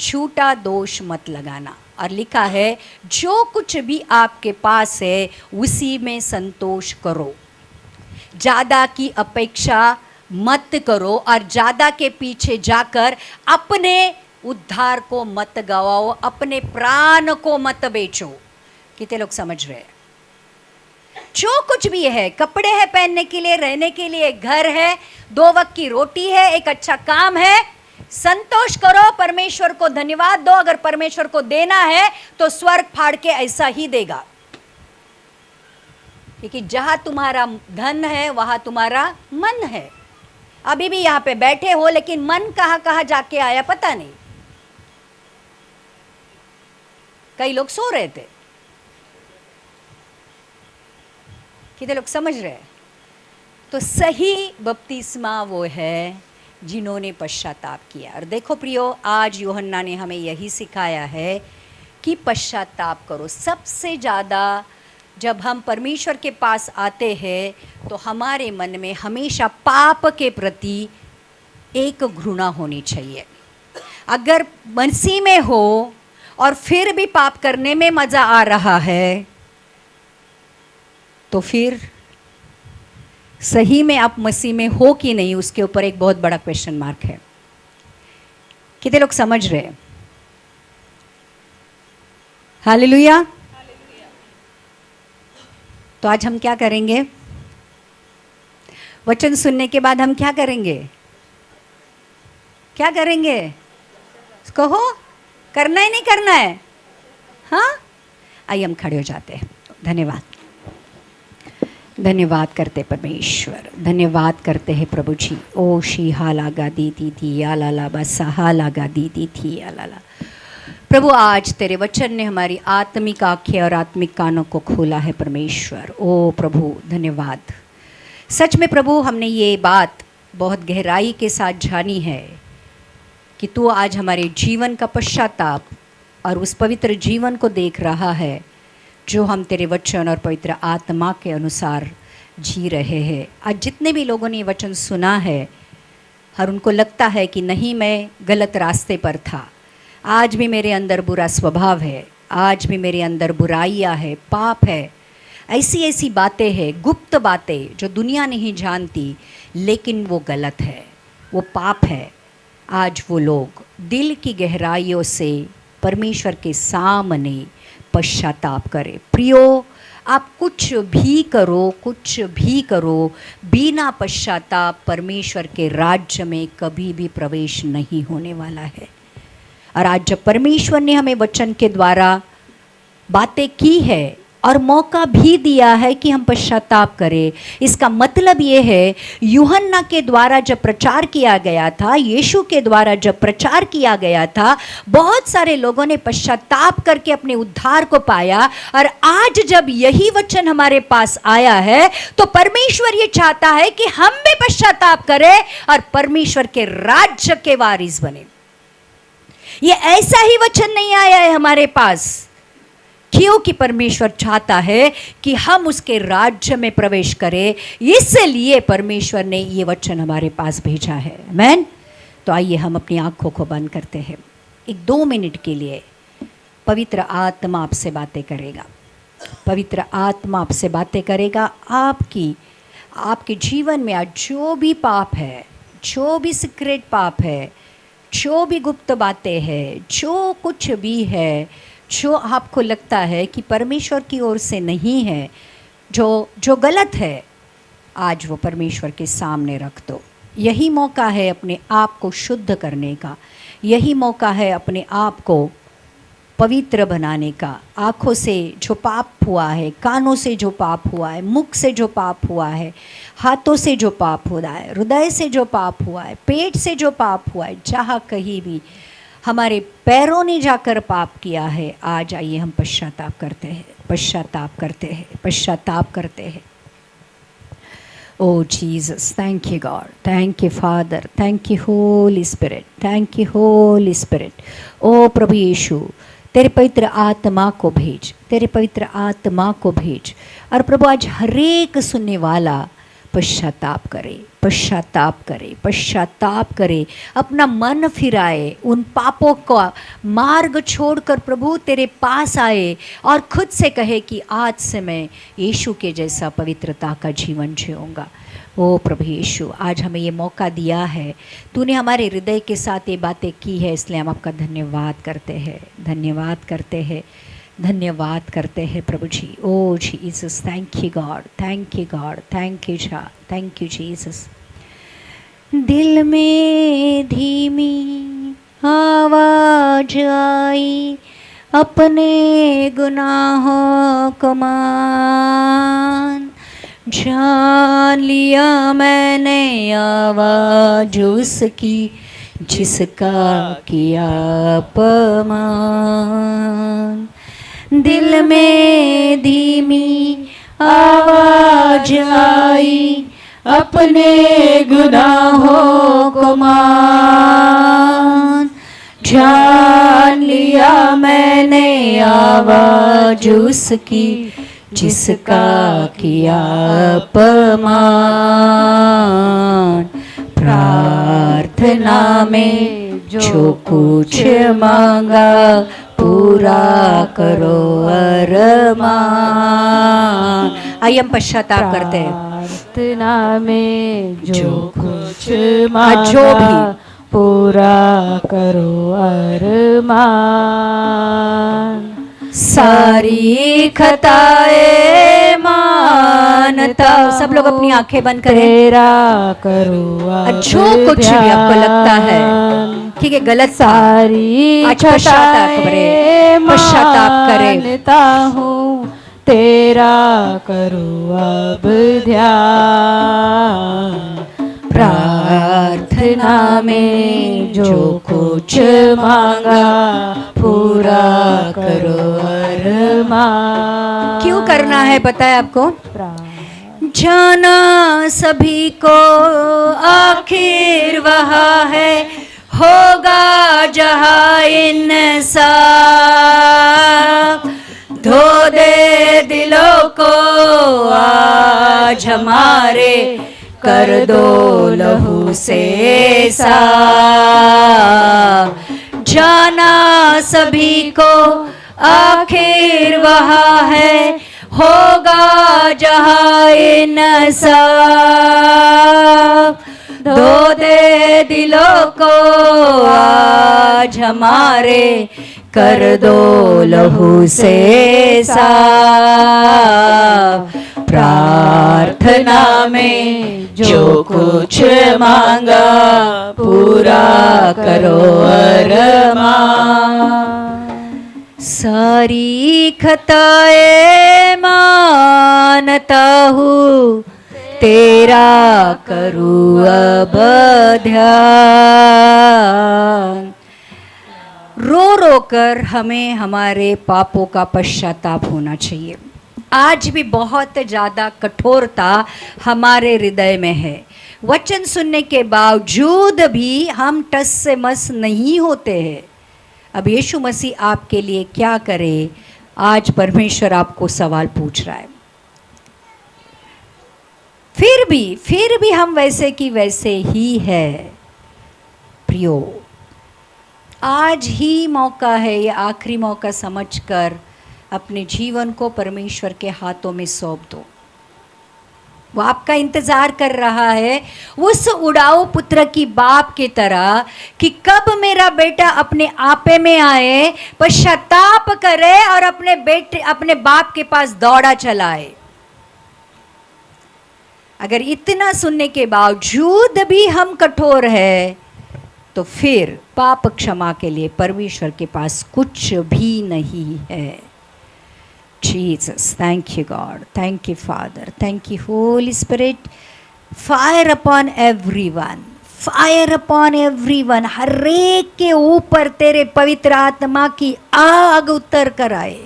झूठा दोष मत लगाना। और लिखा है जो कुछ भी आपके पास है उसी में संतोष करो। ज्यादा की अपेक्षा मत करो और ज्यादा के पीछे जाकर अपने उद्धार को मत गवाओ, अपने प्राण को मत बेचो। कितने लोग समझ रहे हैं? जो कुछ भी है, कपड़े है पहनने के लिए, रहने के लिए, घर है, 2 वक्त की रोटी है, एक अच्छा काम है, संतोष करो, परमेश्वर को धन्यवाद दो। अगर परमेश्वर को देना है तो स्वर्ग फाड़ के ऐसा ही देगा, क्योंकि जहां तुम्हारा धन है वहां तुम्हारा मन है। अभी भी यहां पे बैठे हो, लेकिन मन कहां कहां जाके आया पता नहीं। कई लोग सो रहे थे। कितने लोग समझ रहे हैं? तो सही बपतिस्मा वो है जिन्होंने पश्चाताप किया। और देखो प्रियो, आज यूहन्ना ने हमें यही सिखाया है कि पश्चाताप करो। सबसे ज़्यादा जब हम परमेश्वर के पास आते हैं तो हमारे मन में हमेशा पाप के प्रति एक घृणा होनी चाहिए। अगर मसीह में हो और फिर भी पाप करने में मज़ा आ रहा है, तो फिर सही में आप मसीह में हो कि नहीं, उसके ऊपर एक बहुत बड़ा क्वेश्चन मार्क है। कितने लोग समझ रहे हैं? हालेलुया। तो आज हम क्या करेंगे? वचन सुनने के बाद हम क्या करेंगे? क्या करेंगे? कहो, करना है नहीं करना है? हाँ, आइए हम खड़े हो जाते हैं। धन्यवाद, धन्यवाद करते परमेश्वर, धन्यवाद करते हैं प्रभु जी। ओ शी हाला गा दी थी आला ला बसा हाला गा दी थी आला ला। प्रभु, आज तेरे वचन ने हमारी आत्मिक आंखें और आत्मिक कानों को खोला है परमेश्वर। ओ प्रभु धन्यवाद। सच में प्रभु, हमने ये बात बहुत गहराई के साथ जानी है कि तू आज हमारे जीवन का पश्चाताप और उस पवित्र जीवन को देख रहा है जो हम तेरे वचन और पवित्र आत्मा के अनुसार जी रहे हैं। आज जितने भी लोगों ने ये वचन सुना है और उनको लगता है कि नहीं, मैं गलत रास्ते पर था, आज भी मेरे अंदर बुरा स्वभाव है, आज भी मेरे अंदर बुराइयाँ है, पाप है, ऐसी ऐसी बातें हैं, गुप्त बातें जो दुनिया नहीं जानती, लेकिन वो गलत है, वो पाप है। आज वो लोग दिल की गहराइयों से परमेश्वर के सामने पश्चाताप करें। प्रियो, आप कुछ भी करो, बिना पश्चाताप परमेश्वर के राज्य में कभी भी प्रवेश नहीं होने वाला है। और आज जब परमेश्वर ने हमें वचन के द्वारा बातें की है और मौका भी दिया है कि हम पश्चाताप करें। इसका मतलब ये है, यूहन्ना के द्वारा जब प्रचार किया गया था, यीशु के द्वारा जब प्रचार किया गया था, बहुत सारे लोगों ने पश्चाताप करके अपने उद्धार को पाया। और आज जब यही वचन हमारे पास आया है तो परमेश्वर ये चाहता है कि हम भी पश्चाताप करें और परमेश्वर के राज्य के वारिस बने। ये ऐसा ही वचन नहीं आया है हमारे पास, क्योंकि परमेश्वर चाहता है कि हम उसके राज्य में प्रवेश करें, इसलिए परमेश्वर ने ये वचन हमारे पास भेजा है। आमीन। तो आइए हम अपनी आंखों को बंद करते हैं। एक 2 मिनट के लिए पवित्र आत्मा आपसे बातें करेगा। पवित्र आत्मा आपसे बातें करेगा। आपके जीवन में आज जो भी पाप है, जो भी सीक्रेट पाप है, जो भी गुप्त बातें हैं, जो कुछ भी है जो आपको लगता है कि परमेश्वर की ओर से नहीं है, जो गलत है, आज वो परमेश्वर के सामने रख दो। यही मौका है अपने आप को शुद्ध करने का, यही मौका है अपने आप को पवित्र बनाने का। आँखों से जो पाप हुआ है, कानों से जो पाप हुआ है, मुख से जो पाप हुआ है, हाथों से जो पाप हुआ है, हृदय से जो पाप हुआ है, पेट से जो पाप हुआ है, जहाँ कहीं भी हमारे पैरों ने जाकर पाप किया है, आज आइए हम पश्चाताप करते हैं, पश्चाताप करते हैं, पश्चाताप करते हैं। Oh Jesus, thank you God, thank you Father, thank you Holy Spirit, thank you Holy Spirit। ओ प्रभु यीशु, तेरे पवित्र आत्मा को भेज, तेरे पवित्र आत्मा को भेज। और प्रभु आज हर एक सुनने वाला पश्चाताप करे, पश्चाताप करे, पश्चाताप करे, अपना मन फिराए, उन पापों का मार्ग छोड़कर प्रभु तेरे पास आए और खुद से कहे कि आज से मैं यीशु के जैसा पवित्रता का जीवन जीऊँगा। ओ प्रभु यीशु, आज हमें ये मौका दिया है, तूने हमारे हृदय के साथ ये बातें की है, इसलिए हम आपका धन्यवाद करते हैं, धन्यवाद करते हैं, धन्यवाद करते हैं प्रभु जी। O Jesus, thank you God, thank you God, thank you Jah, thank you Jesus. दिल में धीमी आवाज आई, अपने गुनाहों को मान, जान लिया मैंने आवाज उसकी, जिसका किया अपमान। दिल में धीमी आवाज आई, अपने गुनाहों को मान, जान लिया मैंने आवाज उसकी, जिसका किया अपमान। प्रार्थना में जो कुछ मांगा, पूरा करो अरमान। आइए हम पश्चाताप करते हैं। प्रार्थना में जो कुछ जो मांगा, भी पूरा करो अरमान। सारी खताएं मानता हूं। सब लोग अपनी आंखें बंद करें। तेरा करो जो कुछ भी आपको लगता है, ठीक है, गलत सारी आज पश्चाताप करें, पश्चाताप करें। मानता हूँ, तेरा करो अब ध्यान। प्रार्थना में जो कुछ मांगा, पूरा करो अरमान। क्यों करना है पता है आपको? जाना सभी को आखिर वहाँ है, होगा जहाँ इंसाफ। धो दे दिलों को आज हमारे, कर दो लहू से साफ। जाना सभी को आखिर वहाँ है, होगा जहाँ इंसाफ। धो दे दिलों को आज हमारे, कर दो लहू से साफ। प्रार्थना में जो कुछ मांगा, पूरा करो अरमान। सारी खताएं मानता हूँ, तेरा करूँ अब ध्यान। रो रो कर हमें हमारे पापों का पश्चाताप होना चाहिए। आज भी बहुत ज़्यादा कठोरता हमारे हृदय में है। वचन सुनने के बावजूद भी हम टस से मस नहीं होते हैं। अब यीशु मसीह आपके लिए क्या करे, आज परमेश्वर आपको सवाल पूछ रहा है। फिर भी हम वैसे की वैसे ही है। प्रियो, आज ही मौका है, ये आखिरी मौका समझकर अपने जीवन को परमेश्वर के हाथों में सौंप दो। वो आपका इंतजार कर रहा है उस उड़ाऊ पुत्र की बाप की तरह कि कब मेरा बेटा अपने आपे में आए, पश्चाताप करे और अपने बाप के पास दौड़ा चलाए। अगर इतना सुनने के बावजूद भी हम कठोर है, तो फिर पाप क्षमा के लिए परमेश्वर के पास कुछ भी नहीं है। Jesus, thank you God, thank you Father, thank you Holy Spirit. Fire upon everyone, fire upon everyone. हर एक के ऊपर तेरे पवित्र आत्मा की आग उतर कर आए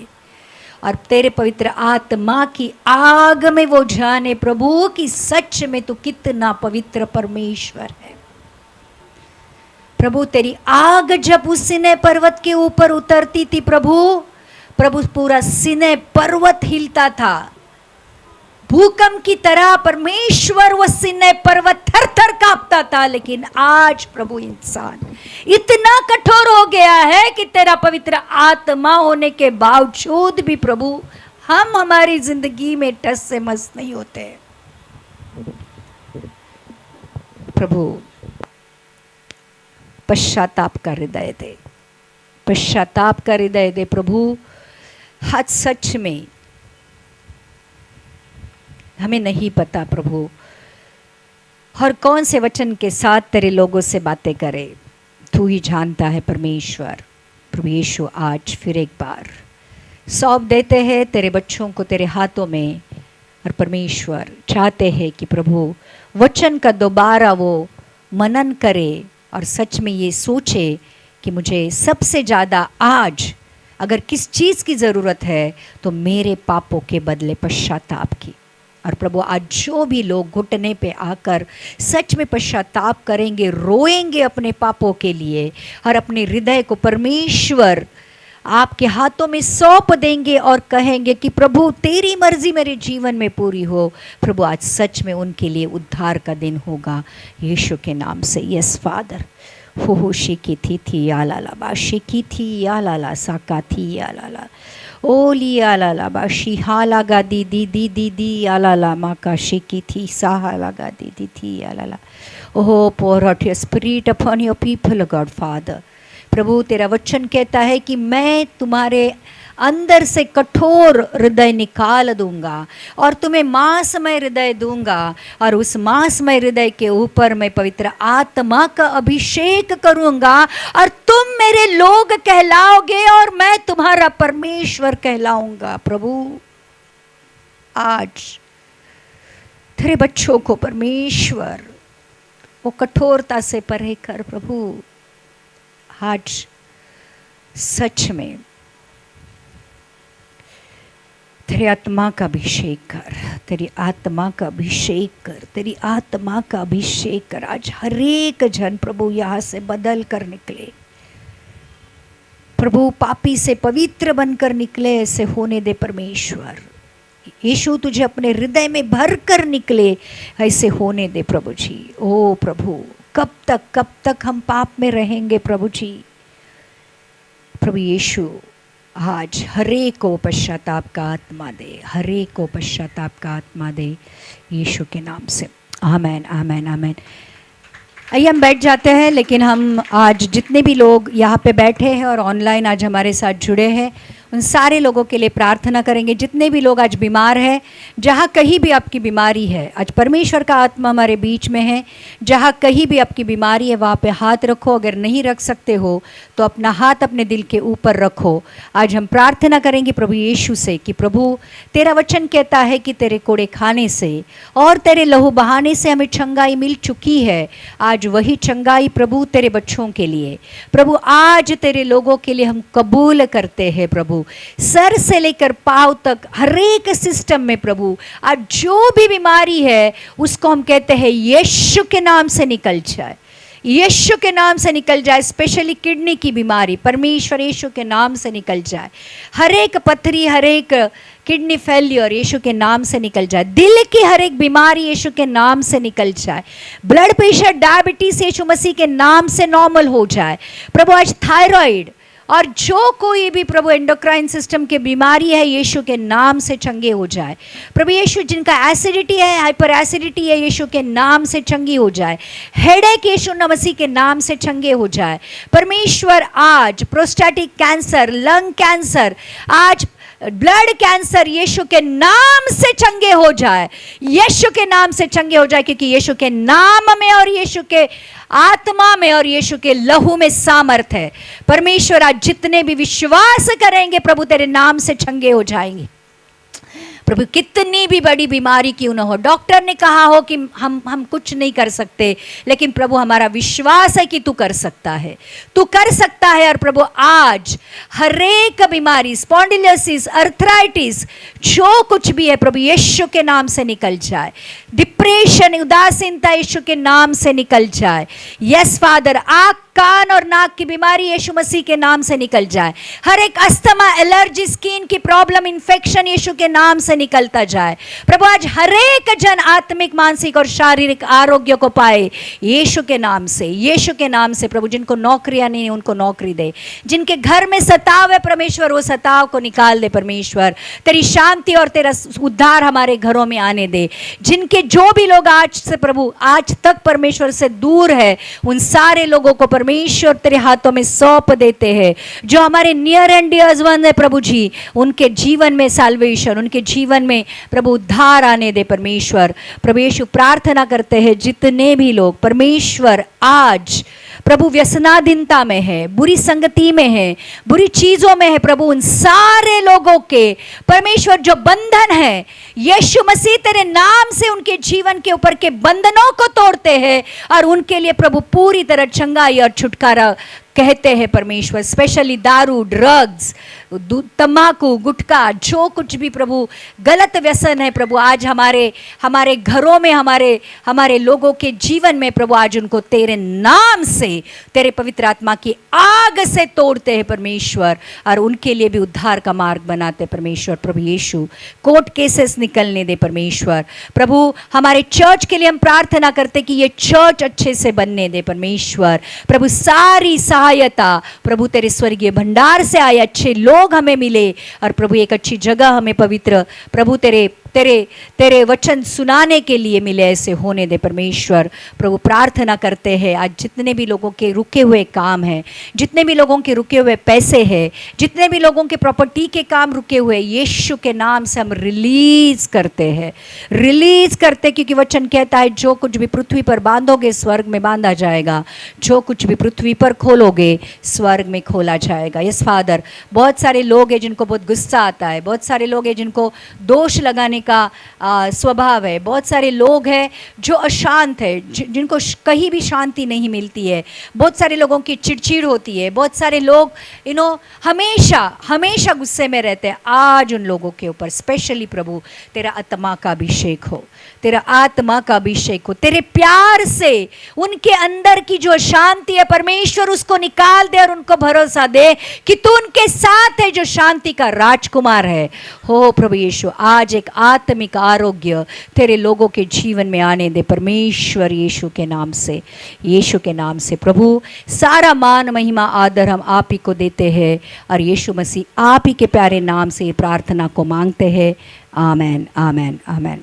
और तेरे पवित्र आत्मा की आग में वो जाने प्रभु कि सच में तो कितना पवित्र परमेश्वर है। प्रभु तेरी आग जब उस सिनै पर्वत के ऊपर उतरती थी प्रभु पूरा सिनै पर्वत हिलता था। भूकंप की तरह परमेश्वर वो सिनै पर्वत थर थर कांपता था। लेकिन आज प्रभु इंसान इतना कठोर हो गया है कि तेरा पवित्र आत्मा होने के बावजूद भी प्रभु हम हमारी जिंदगी में टस से मस नहीं होते। प्रभु पश्चाताप का हृदय दे, पश्चाताप का हृदय दे प्रभु। आज सच में हमें नहीं पता प्रभु और कौन से वचन के साथ तेरे लोगों से बातें करे, तू ही जानता है परमेश्वर। प्रभु यीशु आज फिर एक बार सौंप देते हैं तेरे बच्चों को तेरे हाथों में और परमेश्वर चाहते हैं कि प्रभु वचन का दोबारा वो मनन करे और सच में ये सोचे कि मुझे सबसे ज़्यादा आज अगर किस चीज़ की ज़रूरत है तो मेरे पापों के बदले पश्चाताप की। और प्रभु आज जो भी लोग घुटने पे आकर सच में पश्चाताप करेंगे, रोएंगे अपने पापों के लिए और अपने हृदय को परमेश्वर आपके हाथों में सौंप देंगे और कहेंगे कि प्रभु तेरी मर्जी मेरे जीवन में पूरी हो, प्रभु आज सच में उनके लिए उद्धार का दिन होगा यीशु के नाम से। Yes father. हो शिकी थी आलाला बा शिकी थी आलाला साका थी आलाला ओली आलाला बा शिहाला गा दी दी दी दी दी आलाला माका शिकी थी साहाला गा दी दी थी आलाला। ओह pour out your spirit upon your people God Father। प्रभु तेरा वचन कहता है कि मैं तुम्हारे अंदर से कठोर हृदय निकाल दूंगा और तुम्हें मांसमय हृदय दूंगा और उस मांसमय हृदय के ऊपर मैं पवित्र आत्मा का अभिषेक करूंगा और तुम मेरे लोग कहलाओगे और मैं तुम्हारा परमेश्वर कहलाऊंगा। प्रभु आज तेरे बच्चों को परमेश्वर वो कठोरता से परे कर प्रभु। आज सच में तेरी आत्मा का अभिषेक कर, तेरी आत्मा का अभिषेक कर, तेरी आत्मा का अभिषेक कर। आज हर एक जन प्रभु यहाँ से बदल कर निकले प्रभु, पापी से पवित्र बनकर निकले, ऐसे होने दे परमेश्वर। यीशु तुझे अपने हृदय में भर कर निकले, ऐसे होने दे प्रभु जी। ओ प्रभु कब तक हम पाप में रहेंगे प्रभु जी। प्रभु यीशु आज हरेक को पश्चाताप का आत्मा दे, हरेक को पश्चाताप का आत्मा दे यीशु के नाम से। आमेन आमेन आमेन। आइए हम बैठ जाते हैं, लेकिन हम आज जितने भी लोग यहाँ पे बैठे हैं और ऑनलाइन आज हमारे साथ जुड़े हैं उन सारे लोगों के लिए प्रार्थना करेंगे जितने भी लोग आज बीमार हैं, जहाँ कहीं भी आपकी बीमारी है, आज परमेश्वर का आत्मा हमारे बीच में है। जहाँ कहीं भी आपकी बीमारी है वहाँ पे हाथ रखो, अगर नहीं रख सकते हो तो अपना हाथ अपने दिल के ऊपर रखो। आज हम प्रार्थना करेंगे प्रभु यीशु से कि प्रभु तेरा वचन कहता है कि तेरे कोड़े खाने से और तेरे लहू बहाने से हमें चंगाई मिल चुकी है। आज वही चंगाई प्रभु तेरे बच्चों के लिए, प्रभु आज तेरे लोगों के लिए हम कबूल करते हैं प्रभु। सर से लेकर पांव तक हर एक सिस्टम में प्रभु आज जो भी बीमारी है उसको हम कहते हैं यीशु के नाम से निकल जाए, यीशु के नाम से निकल जाए। स्पेशली किडनी की बीमारी परमेश्वर यीशु के नाम से निकल जाए। हर एक पथरी, हर एक किडनी फेलियर यीशु के नाम से निकल जाए। दिल की हर एक बीमारी यीशु के नाम से निकल जाए। ब्लड प्रेशर, डायबिटीज यीशु मसीह के नाम से नॉर्मल हो जाए प्रभु। आज थायराइड और जो कोई भी प्रभु एंडोक्राइन सिस्टम की बीमारी है यीशु के नाम से चंगे हो जाए प्रभु यीशु। जिनका एसिडिटी है, हाइपर एसिडिटी है, यीशु के नाम से चंगी हो जाए। हेडेक यीशु मसीह के नाम से चंगे हो जाए परमेश्वर। आज प्रोस्टेटिक कैंसर, लंग कैंसर, आज ब्लड कैंसर यीशु के नाम से चंगे हो जाए, यीशु के नाम से चंगे हो जाए, क्योंकि यीशु के नाम में और यीशु के आत्मा में और यीशु के लहू में सामर्थ है परमेश्वर। आज जितने भी विश्वास करेंगे प्रभु तेरे नाम से चंगे हो जाएंगे प्रभु। कितनी भी बड़ी बीमारी क्यों न हो, डॉक्टर ने कहा हो कि हम कुछ नहीं कर सकते, लेकिन प्रभु हमारा विश्वास है कि तू कर सकता है, तू कर सकता है। और प्रभु आज हर एक बीमारी, स्पॉन्डिलोसिस, अर्थराइटिस, जो कुछ भी है प्रभु यीशु के नाम से निकल जाए। डिप्रेशन, उदासीनता यीशु के नाम से निकल जाए। यस फादर, आँख, कान और नाक की बीमारी यीशु मसीह के नाम से निकल जाए। हर एक अस्थमा, एलर्जी, स्किन की प्रॉब्लम, इन्फेक्शन यीशु के नाम से निकलता जाए प्रभु। आज हर एक जन आत्मिक, मानसिक और शारीरिक आरोग्य को पाए यीशु के नाम से, यीशु के नाम से प्रभु। जिनको नौकरियां नहीं उनको नौकरी दे, जिनके घर में सताव है परमेश्वर वो सताव को निकाल दे परमेश्वर। तेरी शांति और तेरा उद्धार हमारे घरों में आने दे। जिनके जो भी लोग आज से प्रभु आज तक परमेश्वर से दूर है उन सारे लोगों को परमेश्वर तेरे हाथों में सौंप देते हैं। जो हमारे नियर एंड डियर्स वन है प्रभु जी, उनके जीवन में साल्वेशन, उनके जीवन में प्रभु उद्धार आने दे परमेश्वर। प्रभु यीशु प्रार्थना करते हैं जितने भी लोग परमेश्वर आज प्रभु व्यसनाधीनता में है, बुरी संगति में है, बुरी चीजों में है प्रभु, उन सारे लोगों के परमेश्वर जो बंधन है यीशु मसीह तेरे नाम से उनके जीवन के ऊपर के बंधनों को तोड़ते हैं और उनके लिए प्रभु पूरी तरह चंगाई और छुटकारा कहते हैं परमेश्वर। स्पेशली दारू, ड्रग्स, तम्बाकू, गुटखा, जो कुछ भी प्रभु गलत व्यसन है प्रभु आज हमारे घरों में, हमारे लोगों के जीवन में प्रभु आज उनको तेरे नाम से, तेरे पवित्र आत्मा की आग से तोड़ते हैं परमेश्वर और उनके लिए भी उद्धार का मार्ग बनाते परमेश्वर। प्रभु यीशु कोर्ट केसेस निकलने दे परमेश्वर। प्रभु हमारे चर्च के लिए हम प्रार्थना करते कि ये चर्च अच्छे से बनने दे परमेश्वर। प्रभु सारी सहायता प्रभु तेरे स्वर्गीय भंडार से आए, अच्छे लोग हमें मिले और प्रभु एक अच्छी जगह हमें पवित्र प्रभु तेरे वचन सुनाने के लिए मिले, ऐसे होने दे परमेश्वर। प्रभु प्रार्थना करते हैं आज जितने भी लोगों के रुके हुए काम हैं, जितने भी लोगों के रुके हुए पैसे हैं, जितने भी लोगों के प्रॉपर्टी के काम रुके हुए, यीशु के नाम से हम रिलीज करते हैं, क्योंकि वचन कहता है जो कुछ भी पृथ्वी पर बांधोगे स्वर्ग में बांधा जाएगा, जो कुछ भी पृथ्वी पर खोलोगे स्वर्ग में खोला जाएगा। यस फादर, बहुत सारे लोग हैं जिनको बहुत गुस्सा आता है, बहुत सारे लोग हैं जिनको दोष लगाने का स्वभाव है, बहुत सारे लोग हैं जो अशांत है, जिनको कहीं भी शांति नहीं मिलती है, बहुत सारे लोगों की चिड़चिड़ होती है, बहुत सारे लोग हमेशा गुस्से में रहते हैं। आज उन लोगों के ऊपर स्पेशली प्रभु तेरा आत्मा का अभिषेक हो, तेरा आत्मा का अभिषेक हो, तेरे प्यार से उनके अंदर की जो शांति है परमेश्वर उसको निकाल दे और उनको भरोसा दे कि तू उनके साथ है जो शांति का राजकुमार है। हो प्रभु यीशु, आज एक आत्मिक आरोग्य तेरे लोगों के जीवन में आने दे परमेश्वर, यीशु के नाम से प्रभु सारा मान महिमा आदर हम आप ही को देते हैं और यीशु मसीह आप ही के प्यारे नाम से प्रार्थना को मांगते हैं। आमेन, आमेन, आमेन।